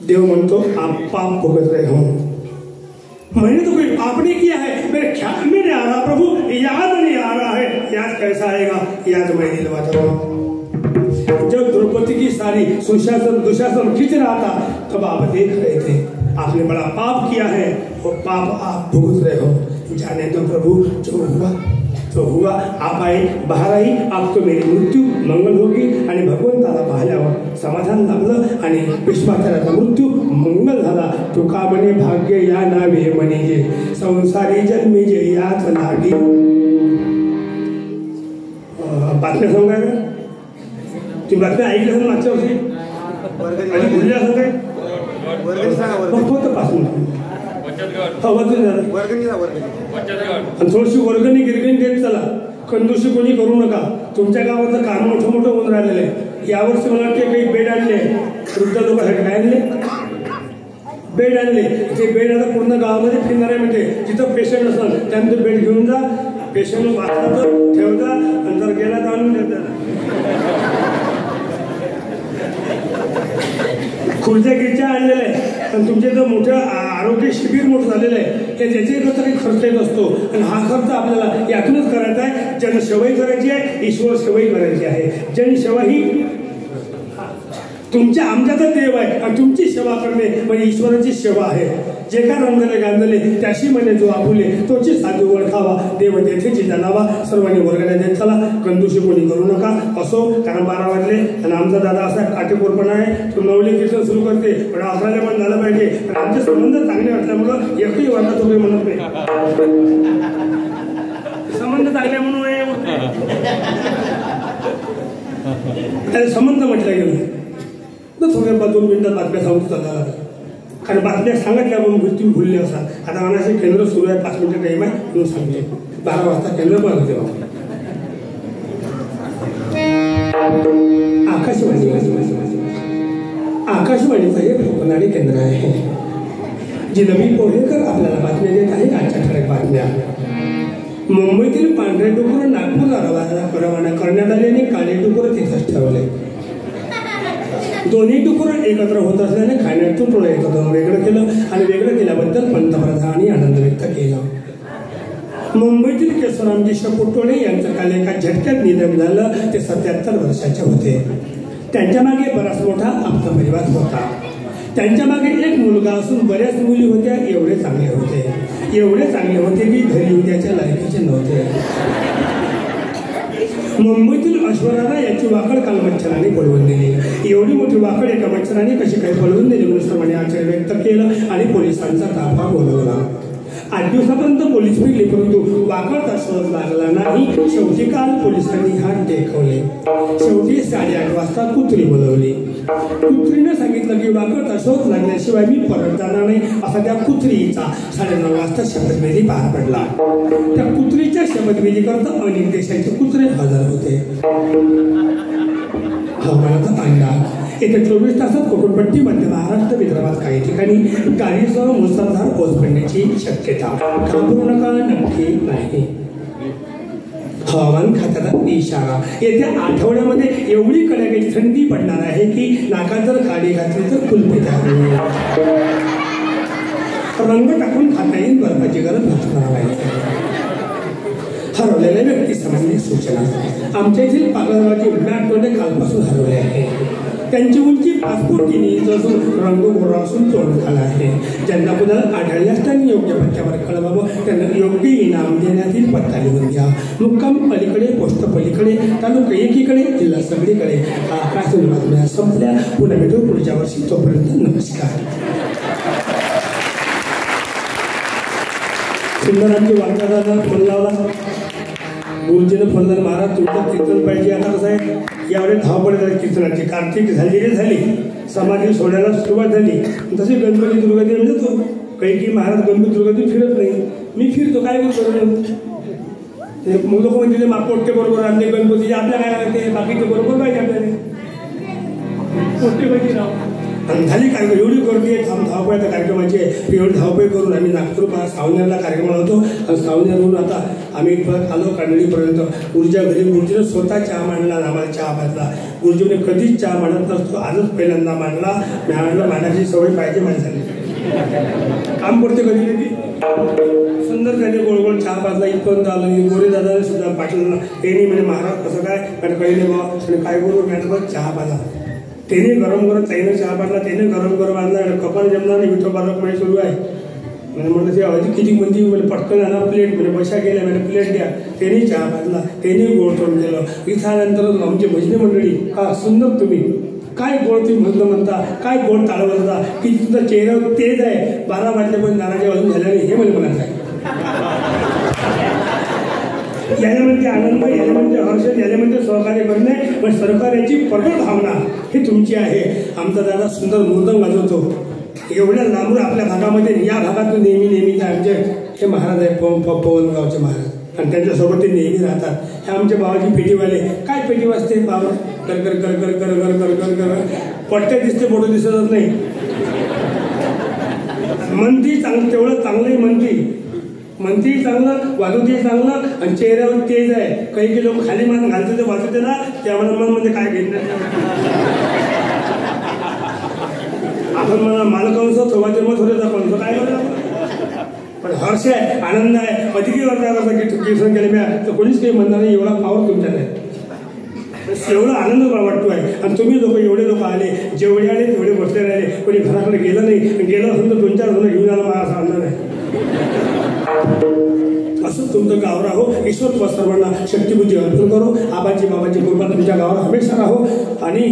देव म्हणतो आप पाप भुगत रहे हो. मैंने तो कोई पाप नहीं किया है, मेरे ख्याल में नहीं आ रहा प्रभु, याद नहीं आ रहा है. याद कैसा आएगा? याद मैं दिलवाता हूँ. जब द्रौपदी की सारी सुशासन दुशासन खींच रहा था तब आप देख रहे थे. आपने बड़ा पाप किया है और पाप आप भुगत रहे हो. जाने दो प्रभु, जो हुआ तो हुआ. आप आए, बाहेर आई, आपको मेरी मृत्यू मंगल होगी. आणि भगवंताला पाहिल्यावर समाधान लाभलं आणि भीष्माचार्याचा मृत्यू मंगल झाला. तुका म्हणे भाग्य या नावे म्हणजे संसारी जन्मी जे याच लागी. बातम्या सांगा का? ती बातम्या ऐकली असेल मागच्या वर्षी आणि बोलली असेल काय? पासून थोडीशी वर्गणी गिरगणी देत चला. कंजूसी कोणी करू नका. तुमच्या गावाचं काम मोठं मोठं होऊन राहिलेलं आहे. यावर्षी मला वाटते काही बेड आणले, वृद्ध लोकांसाठी काय आणले? बेड आणले. ते बेड आता पूर्ण गावामध्ये फिरणार आहे. म्हणजे जिथं पेशंट असेल त्यांचं बेड घेऊन जा, पेशंट वाचला तर ठेव जा आणि जर गेला तर आणून देत जा. खुर्च्या गिरच्या आणलेल्या आहे. आणि तुमचे जर मोठं आरोग्य शिबिर मोठं झालेलं आहे की ज्याच्याकरता काही खर्च येत असतो आणि हा खर्च आपल्याला यातूनच करायचा आहे. जनसेवाही करायची आहे, ईश्वर सेवाही करायची आहे. जनसेवा ही तुमच्या आमच्यातच देव आहे आणि तुमची सेवा करणे म्हणजे ईश्वराची सेवा आहे. जे का रंगले गांधले त्याशी म्हणे जो आपुले तोची साधू ओळखावा. देव तेथेची जाणावा. सर्वांनी वर्गण्या देत चला. कंजूसी कोणी करू नका. असो, कारण 12 वाजले आणि आमचा दादा असा काटेकोरपणा आहे. तो नवली कीर्तन सुरू करते पण 11ला पण झालं पाहिजे. पण आमचे संबंध चांगले असल्यामुळं एकही वाटत तो काही म्हणत नाही. संबंध चांगले म्हणून त्याचे संबंध म्हटलं गेलं थोड्या 2 मिनिटात बातम्या सांगतो चला. कारण बातम्या सांगितल्या म्हणून तुम्ही भुलले असा. आता मनाचे केंद्र सुरू आहे, 5 मिनिटं टाईम आहे म्हणून सांगते. 12 वाजता केंद्र बंद होते. आकाशवाणीचं हे कोकणाडी केंद्र आहे. जिलबी पोहेकर आपल्याला बातम्या देत आहे. आजच्या ठळक बातम्या. मुंबईतील पांढरे डुकर नागपूरला रवाना करण्यात आले आणि काळे डुकर तिथंच ठेवले. दोन्ही डुकर एकत्र होत असल्याने खाण्यातून थोडं एकत्र वेगळं केलं आणि वेगळं केल्याबद्दल पंतप्रधानांनी आनंद व्यक्त केला. मुंबईतील केशवरामजी शकुटोळे यांचं काल एका झटक्यात निधन झालं. ते 77 वर्षाचे होते. त्यांच्या मागे बराच मोठा आप्त परिवार होता. त्यांच्या मागे एक मुलगा असून बऱ्याच मुली होत्या. एवढे चांगले होते की घरी उद्याच्या लायकीचे नव्हते. मुंबईतील ऐश्वर्याला याची वाकड काल मच्छराने पळवून दिली। एवढी मोठी वाकड एका मच्छराने कशी काही पळवून दिली म्हणून सर्वांनी आश्चर्य व्यक्त केलं आणि पोलिसांचा ताफा बोलवला। 8 दिवसापर्यंत पोलीस फिरले परंतु वाकडचा शोध लागला नाही। शेवटी काल पोलिसांनी हात टेकवले। शेवटी 8:30 वाजता कुत्री बोलवली। कुत्रीने सांगितलं की वाकडचा शोध लागल्याशिवाय मी परत जाणार नाही असा त्या कुत्रीचा 9:30 वाजता शपथविधी पार पडला। त्या कुत्रीच्या शपथविधी करता अनेक देशांचे कुत्रे हजर होते। हवामानाचा अंदाज येत्या 24 तासात कोकणपट्टी, मध्य महाराष्ट्र, विदर्भात काही ठिकाणी गाडीसह मुसळधार पाऊस पडण्याची शक्यता। घाबरू नका, नक्की नाही। हवामान खात्याचा इशारा येत्या आठवड्यामध्ये एवढी कडाक्याची थंडी पडणार आहे की नाकात जर काडी घातली तर कुलपी होईल। रंग टाकून खाता येईल, बर्फाची गरज भासणार नाही। हरवलेल्या व्यक्ती संबंधी सूचना आमच्या येथील पागलगावचे मॅट तोंडे कालपासून हरवले आहे। त्यांची उंची 5 फूट 3 इंच असून रंग गोरा असून तोंड आला आहे। ज्यांना कुणाला आढळल्यास त्यांनी योग्य पत्त्यावर कळवावं, त्यांना योग्य इनाम देण्यात येईल। पत्ता लिहून घ्या। मुक्काम अलीकडे, पोस्ट पलीकडे, तालुका एकीकडे, जिल्हा सगळीकडे। आकाशातून बातम्या संपल्या। पुन्हा भेटू पुढच्या वर्षी, तोपर्यंत नमस्कार। सुंदरांची वार्तादारांना फोन लावला। गुरुजीने फोन लावला, महाराज तुमचं कीर्तन पाहिजे। आता कसं आहे, यावेळी धावपळ झाली कीर्तनाची। कार्तिक झाली, समाधी सोडायला सुरुवात झाली। तसे गणपती दुर्गादेवी म्हणजे तो काही की महाराज गणपती दुर्गादेवी फिरत नाही, मी फिरतो, काय करतो लोक म्हणजे पोट्टे बरोबर आणले गणपतीचे, आपल्या काय लागते बाकीचे बरोबर पाहिजे आपल्याला पोट्टे पाहिजे राव। आणि झाली काय एवढी गर्दी आहे धावपळीच्या कार्यक्रमाची आहे। एवढी धावपळ करून आम्ही नागपूर सावनेरला कार्यक्रम होतो आणि सावनेरहून आता आम्ही परत आलो कांडळीपर्यंत। ऊर्जा घरी गुरुजीने स्वतः चहा मांडला, आम्हाला चहा पाजला। गुरुजीने कधीच चहा मांडत नसतो, आजच पहिल्यांदा मांडला। मी मांडायची सवय पाहिजे माणसाने, काम करते कधी कधी। सुंदर त्याने गोळ गोळ चहा पाजला, इथपर्यंत आलं। गोरे दादाने सुद्धा पाठवलं, ते नाही म्हणजे महाराज कसं काय म्हणजे काही नाही बाबा काय करू, मॅडम चहा पाजा। त्याने गरम गरम त्याने चहा पाडला, त्याने गरम गरम आणला। कपाल जमला नाही, विठो बालक म्हणजे सुरू आहे म्हणजे म्हणलं ते अधिक किती मंदी म्हणजे पटकन आणा प्लेट म्हणजे बशा गेल्या म्हणजे प्लेट द्या। त्याने चहा पाजला, त्याने गोळ तोंड केलं। इथं आल्यानंतर आमची भजनी मंडळी, हा सुंदर तुम्ही काय गोळ तुम्ही म्हटलं म्हणता, काय गोळ ताळवता की तुमचा चेहऱ्यावर तेज आहे। 12 वाजले पण नाराजी अजून झाल्या नाही, हे म्हणजे म्हणायचं आहे। याला म्हणते आनंद, याला म्हणते हर्ष, याला म्हणते सहकार्य करणे, पण सहकार्याची प्रबळ भावना ही तुमची आहे। आमचा दादा सुंदर मृदंग वाजवतो, एवढ्या लांबून आपल्या भागामध्ये या भागातून नेहमी आमचे हे महाराज आहे पवनगावचे महाराज आणि त्यांच्यासोबत ते नेहमी राहतात। हे आमच्या बाबाची पेटीवाले, काय पेटी वाजते बाबा, कर कर कर कर कर कर कर कर कर पट्ट्या दिसते, फोटो दिसतच नाही। म्हणती चांगलं, तेवढं चांगलंही म्हणती चांगलं, वाजवते चांगलं आणि चेहऱ्यावर तेज आहे। काही लोक खाली मान घालते ते वाजवते ना, त्यामुळे मन म्हणजे काय घेतलं आपण म्हणा मालकांचं सव्वाचे मत होते दाखवलं काय म्हणा, पण हर्ष आहे, आनंद आहे। अधिक कीर्तन केले म्या तर कोणीच काही म्हणणार नाही, एवढा पावर तुमच्यात आहे, एवढा आनंद मला वाटतो आहे। आणि तुम्ही एवढे लोक आले, जेवढे आले तेवढे बसले राहिले, कोणी घराकडे गेलं नाही। गेलं असेल तर 2-4 जण घेऊन आला, मला असा अंदाज आहे। असं तुमचं गाव राहो, ईश्वर तुला सर्वांना शक्तिबुद्धी अर्पण करो। आबाची बाबाची कृपा तुमच्या गावावर हमेशा राहो आणि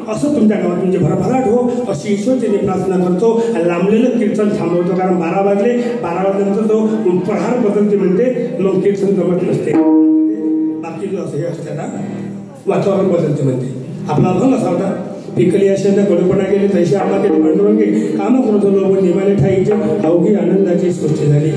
असं तुमच्या गावात तुमचे भरभराट हो, अशी ईश्वरची प्रार्थना करतो। लांबलेलं कीर्तन थांबवतो, कारण 12 वाजले, 12 वाजल्यानंतर तो प्रहार बदलते म्हणते, मग कीर्तन जमत नसते। बाकी जो असं हे असते ना, वातावरण बदलते म्हणते। आपला अभंग असा होता, पिकली अशा कडूपणा केली तैसे आम्हा केली पांडुरंगी, काम करतो लोक निमाले ठाईचे, अवघी आनंदाची सृष्टी झाली।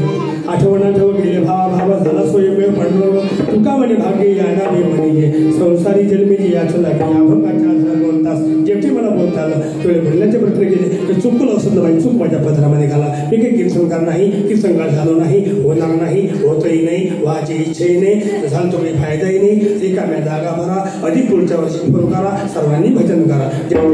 आठवणा ठेव गेले भावा झाला सोयमेळ पांडुरंग, तुका म्हणे भाग्य याना मी म्हणे, संसारी जन्मीची याच लागली। अभंगाच्या आधारात 2 तास जेवढे मला बोलता आलं तेवढे म्हणण्याचे प्रयत्न केले, की चुकलं असं माझी चूक माझ्या पत्रामध्ये घाला। मी काही कीर्तनकार नाही, कीर्तनकार झालो नाही, होणार नाही, होतही नाही, व्हायची इच्छाही नाही, झालं तो काही फायदाही नाही। रिकाम्या जागा भरा, अधिक पुढच्या वर्षी फोन करा, सर्वांनी भजन करा। जय